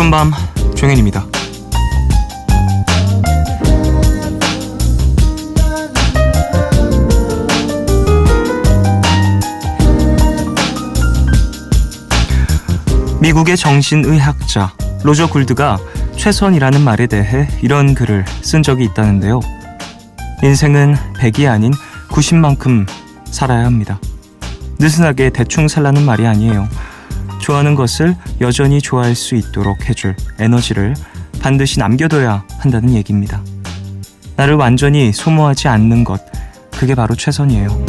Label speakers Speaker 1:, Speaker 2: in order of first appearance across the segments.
Speaker 1: 푸른밤 종현입니다. 미국의 정신의학자 로저 굴드가 최선이라는 말에 대해 이런 글을 쓴 적이 있다는데요. 인생은 100이 아닌 90만큼 살아야 합니다. 느슨하게 대충 살라는 말이 아니에요. 좋아하는 것을 여전히 좋아할 수 있도록 해줄 에너지를 반드시 남겨둬야 한다는 얘기입니다. 나를 완전히 소모하지 않는 것, 그게 바로 최선이에요.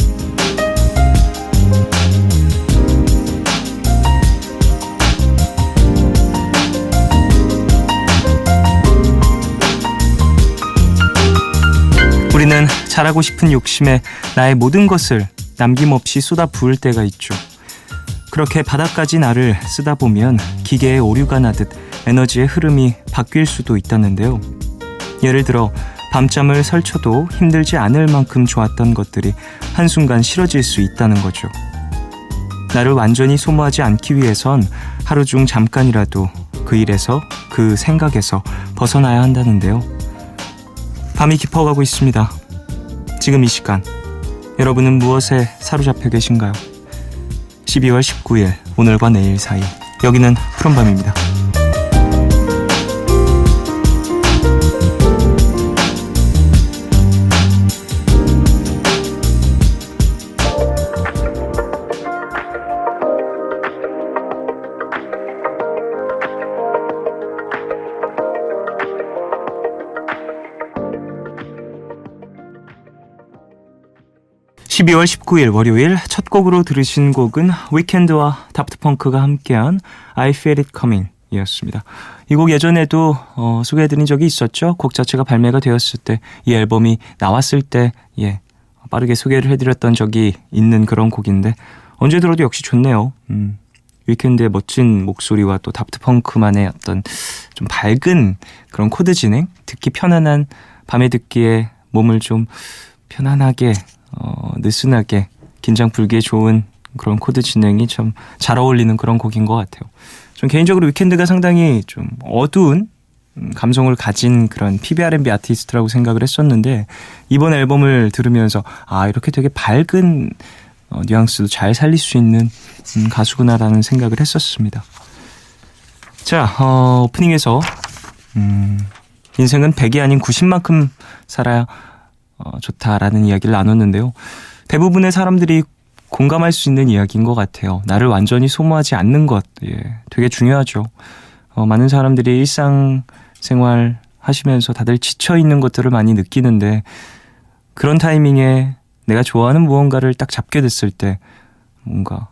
Speaker 1: 우리는 잘하고 싶은 욕심에 나의 모든 것을 남김없이 쏟아 부을 때가 있죠. 그렇게 바닥까지 나를 쓰다 보면 기계에 오류가 나듯 에너지의 흐름이 바뀔 수도 있다는데요. 예를 들어 밤잠을 설쳐도 힘들지 않을 만큼 좋았던 것들이 한순간 싫어질 수 있다는 거죠. 나를 완전히 소모하지 않기 위해선 하루 중 잠깐이라도 그 일에서, 그 생각에서 벗어나야 한다는데요. 밤이 깊어가고 있습니다. 지금 이 시간 여러분은 무엇에 사로잡혀 계신가요? 12월 19일 오늘과 내일 사이 여기는 푸른밤입니다. 12월 19일 월요일 첫 곡으로 들으신 곡은 위켄드와 다프트펑크가 함께한 I Feel It Coming 이었습니다. 이 곡 예전에도 소개해드린 적이 있었죠. 곡 자체가 발매가 되었을 때, 이 앨범이 나왔을 때 빠르게 소개를 해드렸던 적이 있는 그런 곡인데 언제 들어도 역시 좋네요. 위켄드의 멋진 목소리와 또 다프트펑크만의 어떤 좀 밝은 그런 코드 진행, 듣기 편안한, 밤에 듣기에 몸을 좀 편안하게 느슨하게 긴장 풀기에 좋은 그런 코드 진행이 참 잘 어울리는 그런 곡인 것 같아요. 전 개인적으로 위켄드가 상당히 좀 어두운 감성을 가진 그런 PBR&B 아티스트라고 생각을 했었는데 이번 앨범을 들으면서 이렇게 되게 밝은 뉘앙스도 잘 살릴 수 있는 가수구나라는 생각을 했었습니다. 자, 오프닝에서 인생은 100이 아닌 90만큼 살아야 좋다라는 이야기를 나눴는데요. 대부분의 사람들이 공감할 수 있는 이야기인 것 같아요. 나를 완전히 소모하지 않는 것, 되게 중요하죠. 많은 사람들이 일상생활 하시면서 다들 지쳐있는 것들을 많이 느끼는데 그런 타이밍에 내가 좋아하는 무언가를 딱 잡게 됐을 때 뭔가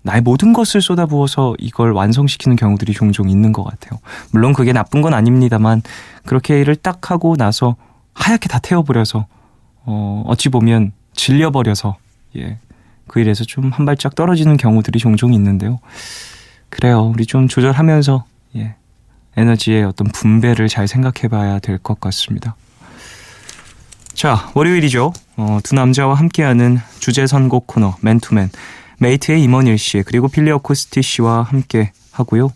Speaker 1: 나의 모든 것을 쏟아부어서 이걸 완성시키는 경우들이 종종 있는 것 같아요. 물론 그게 나쁜 건 아닙니다만 그렇게 일을 딱 하고 나서 하얗게 다 태워버려서 어찌 보면 질려버려서 그 일에서 좀 한 발짝 떨어지는 경우들이 종종 있는데요. 그래요. 우리 좀 조절하면서 에너지의 어떤 분배를 잘 생각해봐야 될 것 같습니다. 자, 월요일이죠. 두 남자와 함께하는 주제 선곡 코너 맨투맨, 메이트의 임원일 씨 그리고 필리 어쿠스티 씨와 함께 하고요.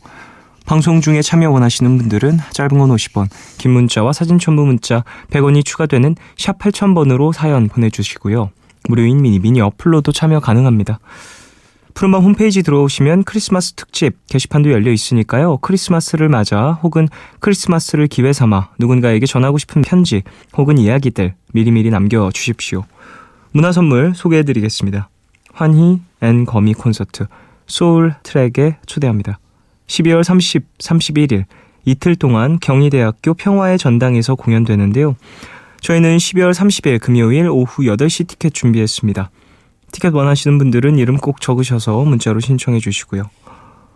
Speaker 1: 방송 중에 참여 원하시는 분들은 짧은 건 50원, 긴 문자와 사진 첨부 문자 100원이 추가되는 샵 8000번으로 사연 보내주시고요. 무료인 미니 어플로도 참여 가능합니다. 푸른밤 홈페이지 들어오시면 크리스마스 특집 게시판도 열려 있으니까요. 크리스마스를 맞아 혹은 크리스마스를 기회 삼아 누군가에게 전하고 싶은 편지 혹은 이야기들 미리미리 남겨주십시오. 문화선물 소개해드리겠습니다. 환희 앤 거미 콘서트 소울 트랙에 초대합니다. 12월 30, 31일 이틀 동안 경희대학교 평화의 전당에서 공연되는데요. 저희는 12월 30일 금요일 오후 8시 티켓 준비했습니다. 티켓 원하시는 분들은 이름 꼭 적으셔서 문자로 신청해 주시고요.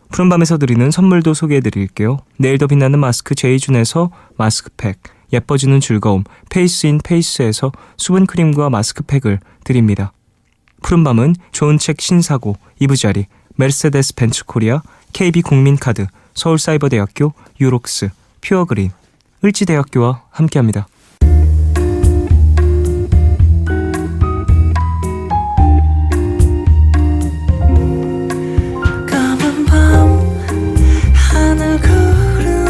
Speaker 1: 푸른밤에서 드리는 선물도 소개해 드릴게요. 내일 더 빛나는 마스크 제이준에서 마스크팩, 예뻐지는 즐거움 페이스인 페이스에서 수분크림과 마스크팩을 드립니다. 푸른밤은 좋은 책 신사고 이부자리 메르세데스 벤츠 코리아 KB국민카드, 서울사이버대학교, 유록스, 퓨어그린, 을지대학교와 함께합니다.
Speaker 2: 까만 밤 하늘 구름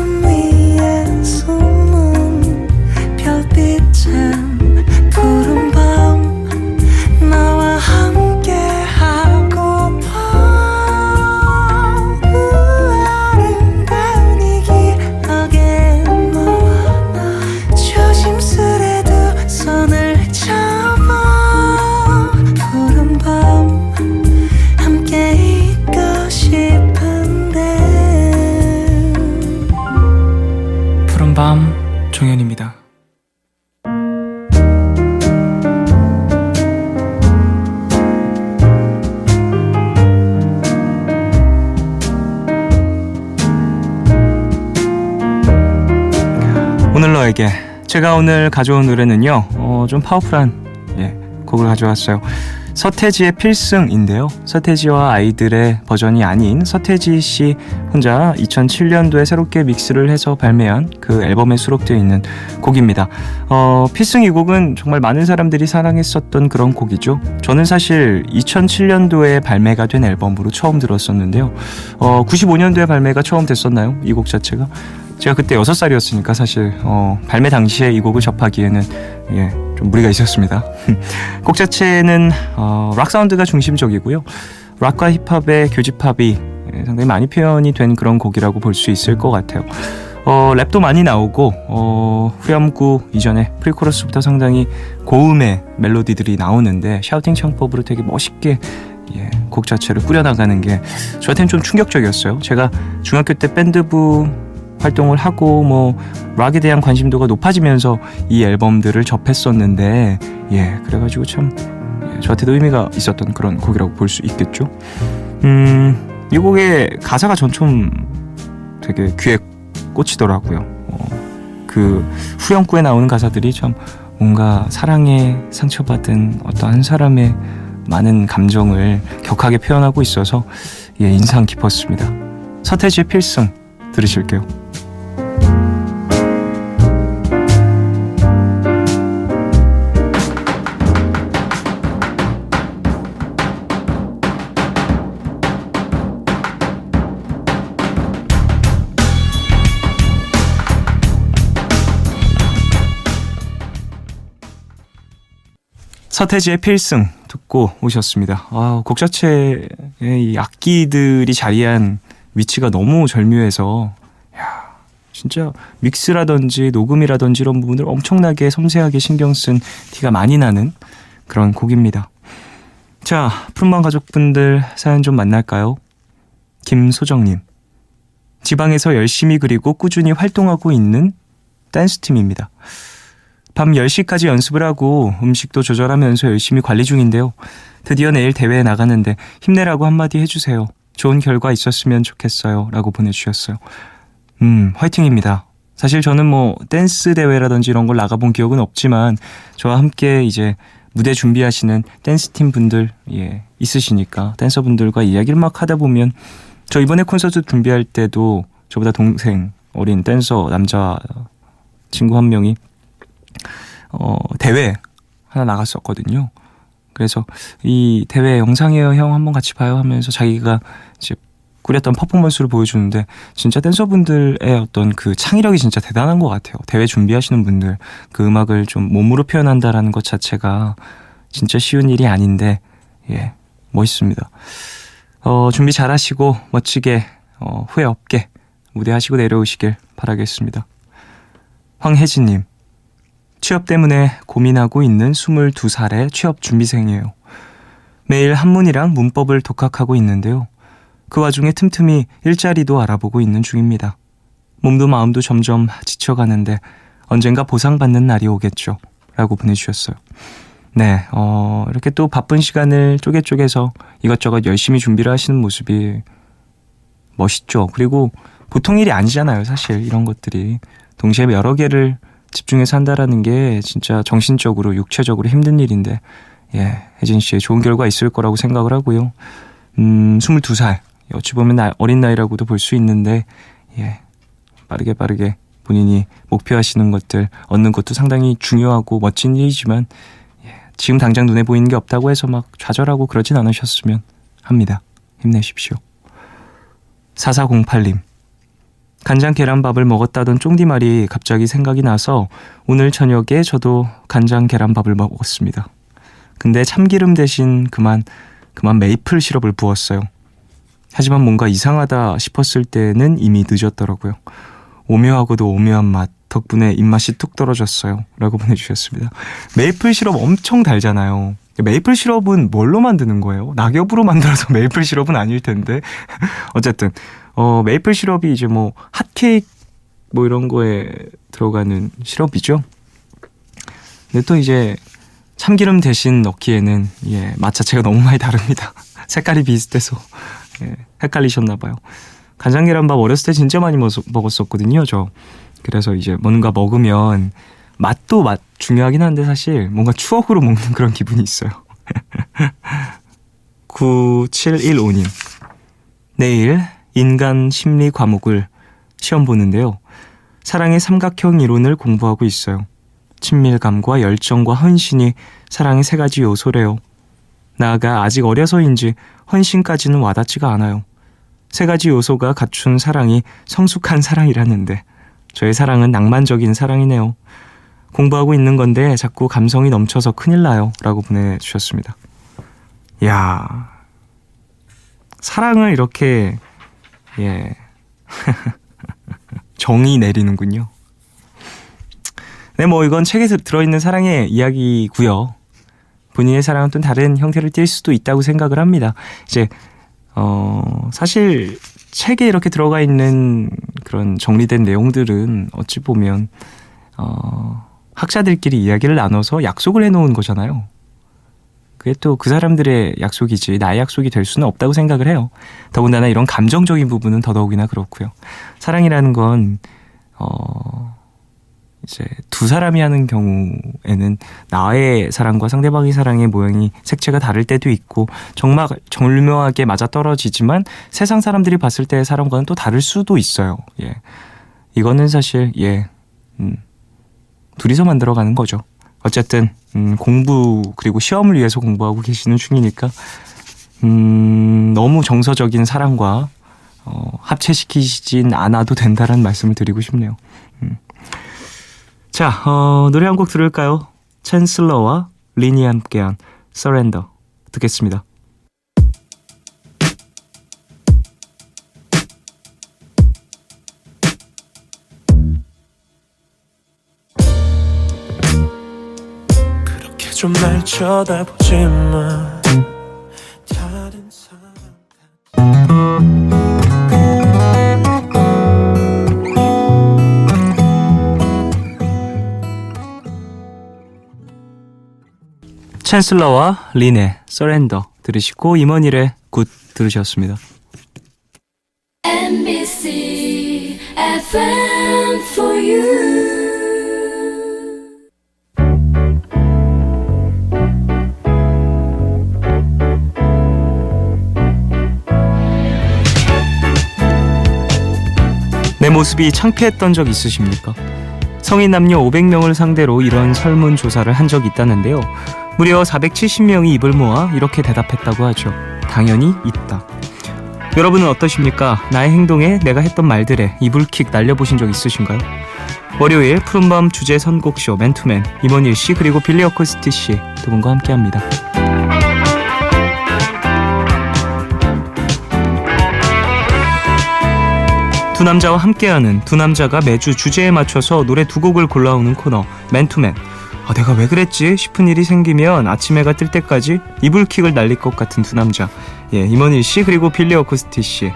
Speaker 1: 음악에 제가 오늘 가져온 노래는요 좀 파워풀한 곡을 가져왔어요. 서태지의 필승인데요. 서태지와 아이들의 버전이 아닌 서태지 씨 혼자 2007년도에 새롭게 믹스를 해서 발매한 그 앨범에 수록되어 있는 곡입니다. 필승 이 곡은 정말 많은 사람들이 사랑했었던 그런 곡이죠. 저는 사실 2007년도에 발매가 된 앨범으로 처음 들었었는데요. 95년도에 발매가 처음 됐었나요? 이 곡 자체가? 제가 그때 6살이었으니까 사실 발매 당시에 이 곡을 접하기에는 좀 무리가 있었습니다. 곡 자체는 락 사운드가 중심적이고요. 락과 힙합의 교집합이 상당히 많이 표현이 된 그런 곡이라고 볼 수 있을 것 같아요. 랩도 많이 나오고 후렴구 이전에 프리코러스부터 상당히 고음의 멜로디들이 나오는데 샤우팅 창법으로 되게 멋있게 곡 자체를 꾸려나가는 게 저한테는 좀 충격적이었어요. 제가 중학교 때 밴드부 활동을 하고 락에 대한 관심도가 높아지면서 이 앨범들을 접했었는데 그래가지고 참 저한테도 의미가 있었던 그런 곡이라고 볼 수 있겠죠. 이 곡의 가사가 전 좀 되게 귀에 꽂히더라고요. 그 후렴구에 나오는 가사들이 참 뭔가 사랑에 상처받은 어떤 한 사람의 많은 감정을 격하게 표현하고 있어서 인상 깊었습니다. 서태지의 필승 들으실게요. 서태지의 필승 듣고 오셨습니다. 곡 자체의 이 악기들이 자리한 위치가 너무 절묘해서 진짜 믹스라든지 녹음이라든지 이런 부분을 엄청나게 섬세하게 신경 쓴 티가 많이 나는 그런 곡입니다. 자, 푸른밤 가족분들 사연 좀 만날까요? 김소정님, 지방에서 열심히 그리고 꾸준히 활동하고 있는 댄스팀입니다. 밤 10시까지 연습을 하고 음식도 조절하면서 열심히 관리 중인데요. 드디어 내일 대회에 나가는데 힘내라고 한마디 해주세요. 좋은 결과 있었으면 좋겠어요. 라고 보내주셨어요. 화이팅입니다. 사실 저는 댄스 대회라든지 이런 걸 나가본 기억은 없지만 저와 함께 이제 무대 준비하시는 댄스팀 분들 있으시니까 댄서분들과 이야기를 막 하다 보면 저 이번에 콘서트 준비할 때도 저보다 동생 어린 댄서 남자 친구 한 명이 대회 하나 나갔었거든요. 그래서 이 대회 영상이에요, 형 한번 같이 봐요 하면서 자기가 이제 꾸렸던 퍼포먼스를 보여주는데 진짜 댄서분들의 어떤 그 창의력이 진짜 대단한 것 같아요. 대회 준비하시는 분들 그 음악을 좀 몸으로 표현한다라는 것 자체가 진짜 쉬운 일이 아닌데 멋있습니다. 준비 잘하시고 멋지게 후회 없게 무대하시고 내려오시길 바라겠습니다. 황혜진님, 취업 때문에 고민하고 있는 22살의 취업 준비생이에요. 매일 한문이랑 문법을 독학하고 있는데요. 그 와중에 틈틈이 일자리도 알아보고 있는 중입니다. 몸도 마음도 점점 지쳐가는데 언젠가 보상받는 날이 오겠죠. 라고 보내주셨어요. 네, 이렇게 또 바쁜 시간을 쪼개서 이것저것 열심히 준비를 하시는 모습이 멋있죠. 그리고 보통 일이 아니잖아요. 사실 이런 것들이 동시에 여러 개를 집중해서 한다라는 게 진짜 정신적으로 육체적으로 힘든 일인데 혜진 씨의 좋은 결과 있을 거라고 생각을 하고요. 22살 어찌 보면 어린 나이라고도 볼 수 있는데 빠르게 본인이 목표하시는 것들 얻는 것도 상당히 중요하고 멋진 일이지만 지금 당장 눈에 보이는 게 없다고 해서 막 좌절하고 그러진 않으셨으면 합니다. 힘내십시오. 4408님, 간장 계란밥을 먹었다던 쫑디 말이 갑자기 생각이 나서 오늘 저녁에 저도 간장 계란밥을 먹었습니다. 근데 참기름 대신 그만 메이플 시럽을 부었어요. 하지만 뭔가 이상하다 싶었을 때는 이미 늦었더라고요. 오묘하고도 오묘한 맛 덕분에 입맛이 뚝 떨어졌어요. 라고 보내주셨습니다. 메이플 시럽 엄청 달잖아요. 메이플 시럽은 뭘로 만드는 거예요? 낙엽으로 만들어서 메이플 시럽은 아닐 텐데 어쨌든 메이플 시럽이 이제 핫케이크 이런 거에 들어가는 시럽이죠. 근데 또 이제 참기름 대신 넣기에는 맛 자체가 너무 많이 다릅니다. 색깔이 비슷해서 헷갈리셨나 봐요. 간장 계란밥 어렸을 때 진짜 많이 먹었었거든요. 저 그래서 이제 뭔가 먹으면 맛도 중요하긴 한데 사실 뭔가 추억으로 먹는 그런 기분이 있어요. 9715님. 내일 인간 심리 과목을 시험 보는데요. 사랑의 삼각형 이론을 공부하고 있어요. 친밀감과 열정과 헌신이 사랑의 세 가지 요소래요. 나아가 아직 어려서인지 헌신까지는 와닿지가 않아요. 세 가지 요소가 갖춘 사랑이 성숙한 사랑이라는데 저의 사랑은 낭만적인 사랑이네요. 공부하고 있는 건데 자꾸 감성이 넘쳐서 큰일 나요. 라고 보내주셨습니다. 야, 사랑을 이렇게 정의 내리는군요. 네, 뭐 이건 책에 들어있는 사랑의 이야기고요. 본인의 사랑은 또 다른 형태를 띌 수도 있다고 생각을 합니다. 이제 사실 책에 이렇게 들어가 있는 그런 정리된 내용들은 어찌 보면 학자들끼리 이야기를 나눠서 약속을 해놓은 거잖아요. 그게 또 그 사람들의 약속이지 나의 약속이 될 수는 없다고 생각을 해요. 더군다나 이런 감정적인 부분은 더더욱이나 그렇고요. 사랑이라는 건 이제 두 사람이 하는 경우에는 나의 사랑과 상대방의 사랑의 모양이 색채가 다를 때도 있고 정말 절묘하게 맞아떨어지지만 세상 사람들이 봤을 때의 사랑과는 또 다를 수도 있어요. 예, 이거는 사실 둘이서 만들어가는 거죠. 어쨌든 공부 그리고 시험을 위해서 공부하고 계시는 중이니까 너무 정서적인 사랑과 합체시키진 않아도 된다는 말씀을 드리고 싶네요. 자, 노래 한 곡 들을까요? 챈슬러와 린이 함께한 Surrender 듣겠습니다. 그렇게 좀 날 쳐다보지 마. 다른 사람 챈슬러와 린의 Surrender 들으시고 임원일의 굿 들으셨습니다.
Speaker 2: MBC FM for you.
Speaker 1: 내 모습이 창피했던 적 있으십니까? 성인 남녀 500명을 상대로 이런 설문조사를 한 적이 있다는데요. 무려 470명이 입을 모아 이렇게 대답했다고 하죠. 당연히 있다. 여러분은 어떠십니까? 나의 행동에 내가 했던 말들에 이불킥 날려보신 적 있으신가요? 월요일 푸른밤 주제 선곡쇼 맨투맨 임원일 씨 그리고 빌리 어코스티 씨 두 분과 함께합니다. 두 남자와 함께하는 두 남자가 매주 주제에 맞춰서 노래 두 곡을 골라오는 코너 맨투맨. 내가 왜 그랬지 싶은 일이 생기면 아침 해가 뜰 때까지 이불킥을 날릴 것 같은 두 남자. 예, 임원일 씨 그리고 빌리 어코스티 씨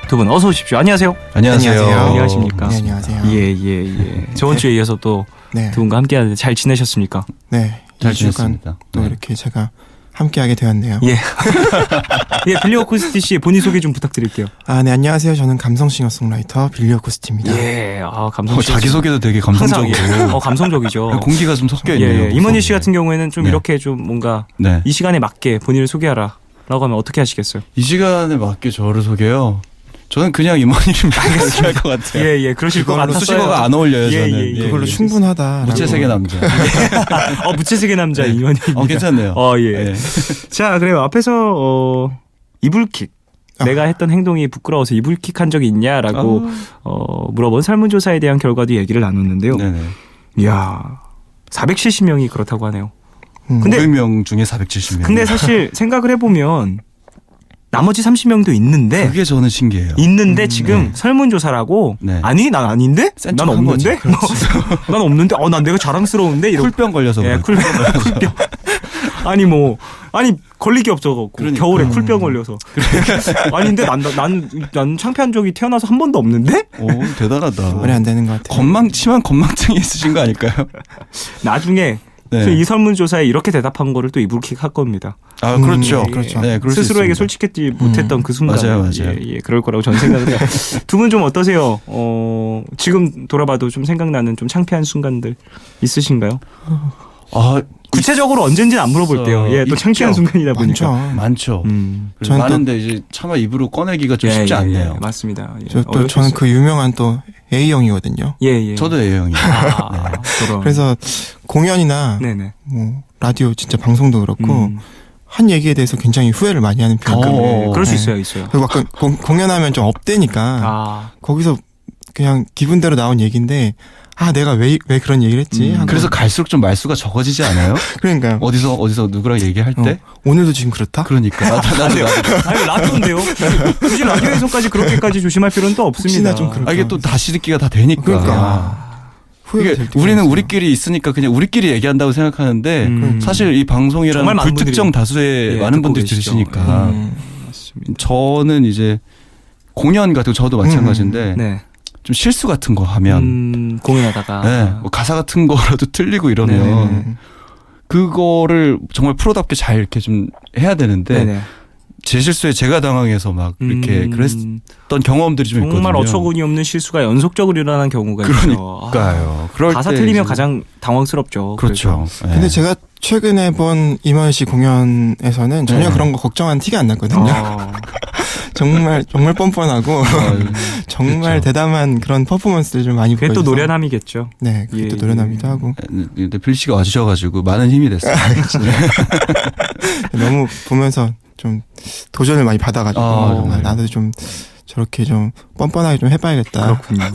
Speaker 1: 두 분 어서 오십시오. 안녕하세요.
Speaker 3: 안녕하세요.
Speaker 1: 안녕하십니까?
Speaker 3: 네, 안녕하세요.
Speaker 1: 예. 저번 주에 이어서 또 두 분과 함께하는데 잘 지내셨습니까?
Speaker 3: 네,
Speaker 4: 잘 지냈습니다.
Speaker 3: 또
Speaker 4: 네.
Speaker 3: 이렇게 제가 함께하게 되었네요.
Speaker 1: 예. 예, 빌리 어코스티 씨 본인 소개 좀 부탁드릴게요.
Speaker 3: 네, 안녕하세요. 저는 감성 싱어송라이터 빌리 어코스티입니다.
Speaker 1: 예, 감성.
Speaker 4: 자기 소개도 되게 감성적으로.
Speaker 1: 감성적이죠.
Speaker 4: 공기가 좀 섞여 있네요.
Speaker 1: 예, 임원희 씨 같은 경우에는 좀
Speaker 4: 네.
Speaker 1: 이렇게 좀 뭔가
Speaker 4: 네.
Speaker 1: 이 시간에 맞게 본인을 소개하라라고 하면 어떻게 하시겠어요?
Speaker 4: 이 시간에 맞게 저를 소개요. 저는 그냥 임원님이 할것 같아요.
Speaker 1: 예, 그러실 것 같았어요.
Speaker 4: 수식어가 안 어울려요.
Speaker 1: 예,
Speaker 4: 저는.
Speaker 1: 예,
Speaker 3: 그걸로 충분하다.
Speaker 4: 무채색의 남자.
Speaker 1: 무채색의 남자
Speaker 4: 네.
Speaker 1: 임원희.
Speaker 4: 괜찮네요.
Speaker 1: 예.
Speaker 4: 네.
Speaker 1: 자, 그래요. 앞에서 이불킥. 내가 했던 행동이 부끄러워서 이불킥한 적이 있냐라고 물어본 설문조사에 대한 결과도 얘기를 나눴는데요.
Speaker 4: 네네.
Speaker 1: 이야, 470명이 그렇다고 하네요. 근데
Speaker 4: 500명 중에 470명.
Speaker 1: 근데 사실 생각을 해보면 나머지 30명도 있는데
Speaker 4: 그게 저는 신기해요.
Speaker 1: 있는데 지금 설문조사라고
Speaker 4: 네.
Speaker 1: 아니 난 아닌데
Speaker 4: 센
Speaker 1: 난
Speaker 4: 척한
Speaker 1: 없는데 난 없는데 난 내가 자랑스러운데 이러고
Speaker 4: 쿨병 걸려서
Speaker 1: 예,
Speaker 4: 그래요.
Speaker 1: 쿨병 아니 걸리기 없어갖고
Speaker 4: 그러니까.
Speaker 1: 겨울에 쿨병 걸려서 아닌데 난 창피한 적이 태어나서 한 번도 없는데
Speaker 4: 오, 대단하다.
Speaker 3: 말이 안 되는 것 같아요.
Speaker 4: 심한 건망증이 있으신 거 아닐까요?
Speaker 1: 나중에
Speaker 4: 네.
Speaker 1: 이 설문조사에 이렇게 대답한 거를 또 이불킥 할 겁니다.
Speaker 4: 아 그렇죠.
Speaker 1: 예.
Speaker 3: 그렇죠.
Speaker 4: 네, 그럴 수
Speaker 1: 스스로에게
Speaker 4: 있습니다.
Speaker 1: 솔직했지 못했던 그 순간.
Speaker 4: 맞아요.
Speaker 1: 예, 그럴 거라고 저는 생각해요. 두 분 좀 어떠세요? 지금 돌아봐도 좀 생각나는 좀 창피한 순간들 있으신가요?
Speaker 4: 아
Speaker 1: 구체적으로 언젠지는 안 물어볼게요. 예, 또
Speaker 4: 있죠.
Speaker 1: 창피한 순간이다 보니까.
Speaker 3: 많죠.
Speaker 4: 많죠. 그래서
Speaker 3: 저는 또-
Speaker 4: 많은데 이제 차마 입으로 꺼내기가 좀 쉽지 않네요.
Speaker 1: 맞습니다. 예.
Speaker 3: 저는 그 유명한 또 A형이거든요.
Speaker 1: 예.
Speaker 4: 저도 A형이에요.
Speaker 1: 아, 저런.
Speaker 3: 그래서 공연이나
Speaker 1: 네네.
Speaker 3: 뭐 라디오 진짜 방송도 그렇고 한 얘기에 대해서 굉장히 후회를 많이 하는 편이에요.
Speaker 1: 예, 그럴 수
Speaker 3: 네.
Speaker 1: 있어요.
Speaker 3: 그리고 아까 공연하면 좀 업되니까
Speaker 1: 아,
Speaker 3: 거기서 그냥 기분대로 나온 얘기인데 내가 왜 그런 얘기를 했지? 하고.
Speaker 4: 그래서 갈수록 좀 말수가 적어지지 않아요?
Speaker 3: 그러니까요.
Speaker 4: 어디서 누구랑 얘기할 때?
Speaker 3: 오늘도 지금 그렇다?
Speaker 4: 그러니까 나도.
Speaker 1: 아니 라디오인데요. 굳이 라디오에서까지 그렇게까지 조심할 필요는 또 없습니다.
Speaker 3: 혹시나 좀 그럴까?
Speaker 4: 이게 또 다시 듣기가 다 되니까.
Speaker 3: 그러니까. 후회가
Speaker 4: 이게
Speaker 3: 될 때가
Speaker 4: 우리는
Speaker 3: 있어요.
Speaker 4: 우리끼리 있으니까 그냥 우리끼리 얘기한다고 생각하는데 사실 이 방송이라는
Speaker 1: 정말 많은
Speaker 4: 불특정
Speaker 1: 분들이,
Speaker 4: 다수의
Speaker 1: 예,
Speaker 4: 많은
Speaker 1: 듣고
Speaker 4: 분들이
Speaker 1: 계시죠.
Speaker 4: 들으시니까
Speaker 1: 맞습니다.
Speaker 4: 저는 이제 공연 같은 거 저도 마찬가지인데
Speaker 1: 네.
Speaker 4: 좀 실수 같은 거 하면
Speaker 1: 공연하다가
Speaker 4: 네, 뭐 가사 같은 거라도 틀리고 이러면
Speaker 1: 네네.
Speaker 4: 그거를 정말 프로답게 잘 이렇게 좀 해야 되는데
Speaker 1: 네네.
Speaker 4: 제 실수에 제가 당황해서 막 이렇게 그랬던 경험들이 좀 있거든요.
Speaker 1: 정말 어처구니 없는 실수가 연속적으로 일어나는 경우가 있죠.
Speaker 4: 그러니까요. 그럴
Speaker 1: 가사
Speaker 4: 때
Speaker 1: 틀리면
Speaker 4: 이제-
Speaker 1: 가장 당황스럽죠.
Speaker 4: 그렇죠. 네.
Speaker 3: 근데 제가 최근에 본 임원 씨 공연에서는 전혀
Speaker 4: 네.
Speaker 3: 그런 거 걱정한 티가 안 났거든요. 정말 뻔뻔하고 정말
Speaker 4: 그렇죠.
Speaker 3: 대담한 그런 퍼포먼스를 좀 많이
Speaker 1: 그게
Speaker 3: 보여줘서
Speaker 1: 또 노련함이겠죠.
Speaker 3: 네, 그게 또
Speaker 1: 예,
Speaker 3: 노련하기도
Speaker 1: 예.
Speaker 3: 하고
Speaker 4: 근데 필 씨가 와주셔가지고 많은 힘이 됐어요.
Speaker 3: 너무 보면서 좀 도전을 많이 받아가지고
Speaker 4: 정말요?
Speaker 3: 나도 좀 저렇게 좀 뻔뻔하게 좀 해봐야겠다.
Speaker 1: 그렇군요.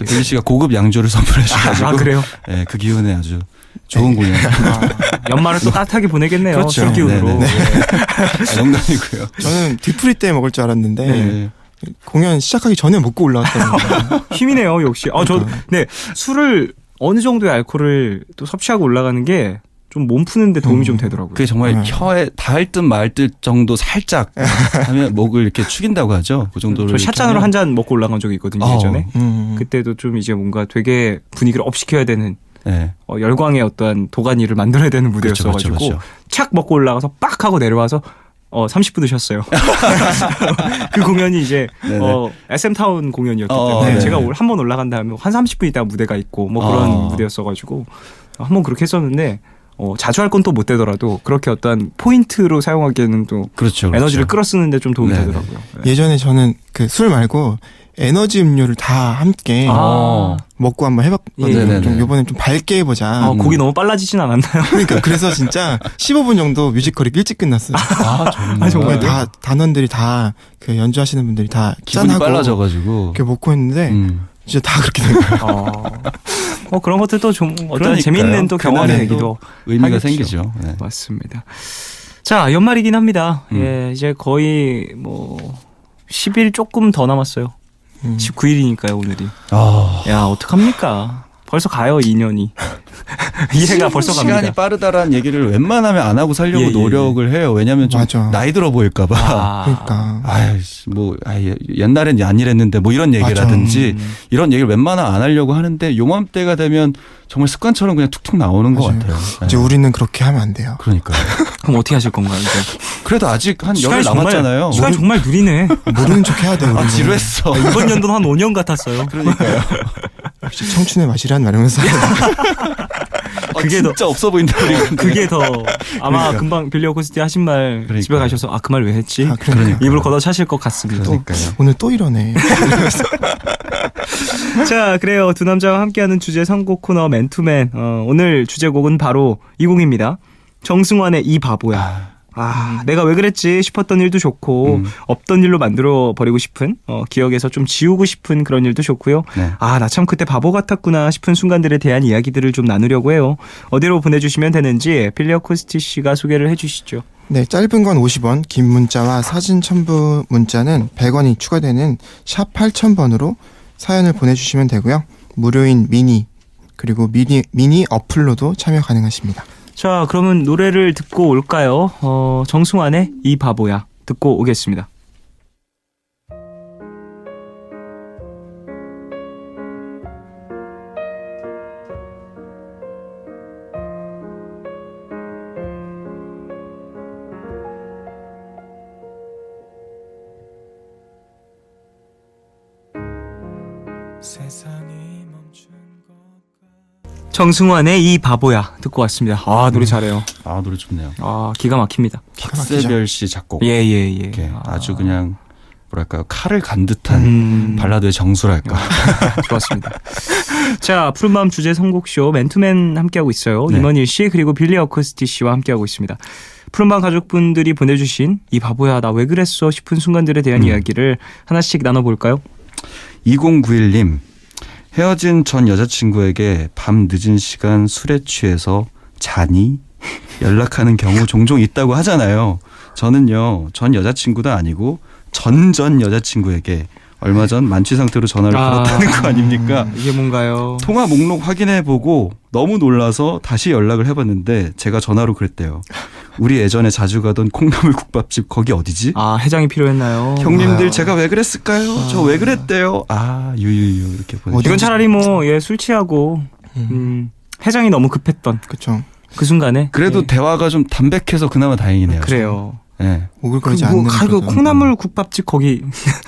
Speaker 4: 필 씨가 고급 양주를 선물해 주셔가지고
Speaker 1: 아 그래요?
Speaker 4: 네, 그 기운에 아주 좋은 공연.
Speaker 1: 연말을 또 따뜻하게 보내겠네요.
Speaker 3: 그렇죠.
Speaker 1: 술 기운으로.
Speaker 4: 네네네.
Speaker 1: 예.
Speaker 4: 농담이고요.
Speaker 3: 저는 뒤풀이 때 먹을 줄 알았는데
Speaker 4: 네.
Speaker 3: 공연 시작하기 전에 먹고 올라왔거든요.
Speaker 1: 힘이네요, 역시. 저 네, 술을 어느 정도의 알코올을 또 섭취하고 올라가는 게 좀 몸 푸는데 도움이 좀 되더라고요.
Speaker 4: 그게 정말
Speaker 3: 네.
Speaker 4: 혀에 닿을 듯 말 듯 정도 살짝 하면 목을 이렇게 축인다고 하죠. 그 정도를.
Speaker 1: 저 샷잔으로 한 잔 먹고 올라간 적이 있거든요, 예전에. 그때도 좀 이제 뭔가 되게 분위기를 업시켜야 되는
Speaker 4: 네.
Speaker 1: 열광의 어떠한 도가니를 만들어야 되는 무대였어가지고
Speaker 4: 그렇죠.
Speaker 1: 착 먹고 올라가서 빡 하고 내려와서 30분 드셨어요. 그 공연이 이제
Speaker 4: 네네.
Speaker 1: SM타운 공연이었기 때문에
Speaker 4: 네네.
Speaker 1: 제가 한 번 올라간 다음에 한 30분 있다가 무대가 있고 뭐 그런 무대였어가지고 한 번 그렇게 했었는데 자주 할 건 또 못 되더라도 그렇게 어떠한 포인트로 사용하기에는 또
Speaker 4: 그렇죠.
Speaker 1: 에너지를 끌어쓰는데 좀 도움이
Speaker 4: 네네.
Speaker 1: 되더라고요. 네.
Speaker 3: 예전에 저는 그 술 말고 에너지 음료를 다 함께
Speaker 1: 아,
Speaker 3: 먹고 한번 해봤거든요.
Speaker 4: 네네네.
Speaker 3: 좀 이번엔 좀 밝게 해보자.
Speaker 1: 곡이 너무 빨라지진 않았나요?
Speaker 3: 그러니까 그래서 진짜 15분 정도 뮤지컬이 일찍 끝났어요.
Speaker 4: 정말.
Speaker 3: 정말 다 단원들이 다 그 연주하시는 분들이 다
Speaker 4: 기분이
Speaker 3: 짠하고
Speaker 4: 빨라져가지고.
Speaker 3: 이렇게 먹고 했는데 진짜 다 그렇게 된 거예요.
Speaker 1: 그런 것들도 좀 어떤
Speaker 4: 그러니까요.
Speaker 1: 재밌는 또 경험이
Speaker 4: 그날은
Speaker 1: 되기도
Speaker 4: 의미가
Speaker 1: 하겠죠.
Speaker 4: 생기죠. 네.
Speaker 1: 맞습니다. 자, 연말이긴 합니다. 예, 이제 거의 뭐 10일 조금 더 남았어요. 19일이니까요, 오늘이. 야, 어떡합니까? 벌써 가요, 2년이. 이해가 벌써
Speaker 4: 시간이
Speaker 1: 갑니다.
Speaker 4: 빠르다라는 얘기를 웬만하면 안 하고 살려고
Speaker 1: 예.
Speaker 4: 노력을 해요. 왜냐하면 좀
Speaker 3: 맞아.
Speaker 4: 나이 들어 보일까봐.
Speaker 3: 그러니까
Speaker 4: 옛날엔 안 이랬는데 뭐 이런 얘기라든지 이런 얘기를 웬만하면 안 하려고 하는데 요맘때가 되면 정말 습관처럼 그냥 툭툭 나오는 것
Speaker 3: 맞아요.
Speaker 4: 같아요.
Speaker 3: 이제 우리는 그렇게 하면 안 돼요.
Speaker 4: 그러니까요.
Speaker 1: 그럼 어떻게 하실 건가요, 이제?
Speaker 4: 그래도 아직 한 열흘 남았잖아요.
Speaker 1: 시간이 정말 느리네.
Speaker 3: 모르는 척 해야 돼요. 우리는.
Speaker 4: 지루했어.
Speaker 1: 이번 연도는 한 5년 같았어요.
Speaker 4: 그러니까요.
Speaker 3: 역시 청춘의 맛이란 말이면서
Speaker 1: 그게 더-
Speaker 4: 진짜 없어 보인다. 우리.
Speaker 1: 그게 더 아마 금방 빌리 어쿠스틱 하신 말
Speaker 4: 그러니까요.
Speaker 1: 집에 가셔서 그 말 왜 했지?
Speaker 3: 그러니까.
Speaker 1: 입을 걷어차실 것 같습니다.
Speaker 4: 그러니까요.
Speaker 3: 오늘 또 이러네.
Speaker 1: 자, 그래요. 두 남자와 함께하는 주제 선곡 코너 맨투맨. 오늘 주제곡은 바로 이 곡입니다. 정승환의 이 바보야. 내가 왜 그랬지 싶었던 일도 좋고 없던 일로 만들어 버리고 싶은 기억에서 좀 지우고 싶은 그런 일도 좋고요.
Speaker 4: 네.
Speaker 1: 나 참 그때 바보 같았구나 싶은 순간들에 대한 이야기들을 좀 나누려고 해요. 어디로 보내주시면 되는지 빌리 어쿠스틱 씨가 소개를 해주시죠.
Speaker 3: 네, 짧은 건 50원, 긴 문자와 사진 첨부 문자는 100원이 추가되는 샵 8000번으로 사연을 보내주시면 되고요. 무료인 미니 그리고 미니 어플로도 참여 가능하십니다.
Speaker 1: 자, 그러면 노래를 듣고 올까요? 정승환의 이 바보야 듣고 오겠습니다. 정승환의 이 바보야 듣고 왔습니다. 아 노래 잘해요.
Speaker 4: 아 노래 좋네요.
Speaker 1: 아 기가 막힙니다.
Speaker 4: 박세별 씨 작곡.
Speaker 1: 예예예.
Speaker 4: 이렇게 아주 그냥 뭐랄까요 칼을 간 듯한 발라드의 정수랄까.
Speaker 1: 좋았습니다. 자 푸른밤 주제 선곡쇼 맨투맨 함께하고 있어요.
Speaker 4: 네.
Speaker 1: 임원일 씨 그리고 빌리 어쿠스티 씨와 함께하고 있습니다. 푸른밤 가족분들이 보내주신 이 바보야 나 왜 그랬어 싶은 순간들에 대한 이야기를 하나씩 나눠볼까요?
Speaker 4: 2091님 헤어진 전 여자친구에게 밤 늦은 시간 술에 취해서 자니? 연락하는 경우 종종 있다고 하잖아요. 저는요 전 여자친구도 아니고 전 여자친구에게 얼마 전 만취 상태로 전화를 걸었다는 거 아닙니까?
Speaker 1: 이게 뭔가요?
Speaker 4: 통화 목록 확인해보고 너무 놀라서 다시 연락을 해봤는데 제가 전화로 그랬대요. 우리 예전에 자주 가던 콩나물 국밥집 거기 어디지?
Speaker 1: 아 해장이 필요했나요?
Speaker 4: 형님들 제가 왜 그랬을까요? 저 왜 그랬대요? 아 유유유 이렇게 보내.
Speaker 1: 이건 차라리 뭐 술 취하고 해장이 너무 급했던
Speaker 3: 그렇죠.
Speaker 1: 그 순간에
Speaker 4: 그래도
Speaker 1: 예.
Speaker 4: 대화가 좀 담백해서 그나마 다행이네요.
Speaker 1: 그래요.
Speaker 4: 네.
Speaker 3: 오글거리지
Speaker 1: 그
Speaker 3: 않는
Speaker 1: 그
Speaker 3: 그런-
Speaker 1: 콩나물 국밥집 거기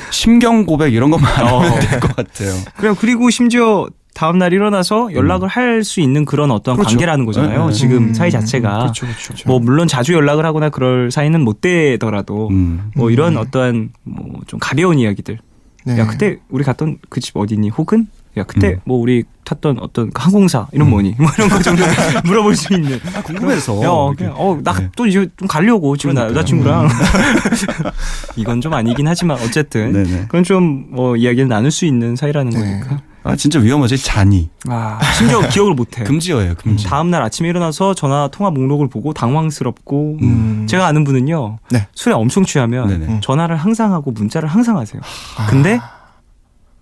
Speaker 4: 심경 고백 이런 것만 안 하면 될 것 같아요.
Speaker 1: 그래요. 그리고 심지어 다음 날 일어나서 연락을 할 수 있는 그런 어떤
Speaker 4: 그렇죠.
Speaker 1: 관계라는 거잖아요.
Speaker 4: 네.
Speaker 1: 지금 사이 자체가
Speaker 3: 그렇죠, 그렇죠.
Speaker 1: 뭐 물론 자주 연락을 하거나 그럴 사이는 못 되더라도 뭐 이런 어떠한 뭐 좀 가벼운 이야기들.
Speaker 3: 네.
Speaker 1: 야 그때 우리 갔던 그 집 어디니? 혹은 야 그때 뭐 우리 탔던 어떤 그 항공사 이름 뭐니? 뭐 이런 거 정도 물어볼 수 있는.
Speaker 4: 궁금해서.
Speaker 1: 나
Speaker 4: 네.
Speaker 1: 또 이제 좀 가려고 지금 나
Speaker 4: 그러니까요.
Speaker 1: 여자친구랑 이건 좀 아니긴 하지만 어쨌든
Speaker 4: 네네.
Speaker 1: 그건 좀 뭐 이야기를 나눌 수 있는 사이라는
Speaker 3: 네.
Speaker 1: 거니까.
Speaker 4: 아 진짜 위험하지. 자니.
Speaker 1: 아 심지어 기억을 못해.
Speaker 4: 금지어예요. 금지.
Speaker 1: 다음 날 아침에 일어나서 전화 통화 목록을 보고 당황스럽고
Speaker 3: 음.
Speaker 1: 제가 아는 분은요
Speaker 3: 네.
Speaker 1: 술에 엄청 취하면
Speaker 4: 네네.
Speaker 1: 전화를 항상 하고 문자를 항상 하세요. 근데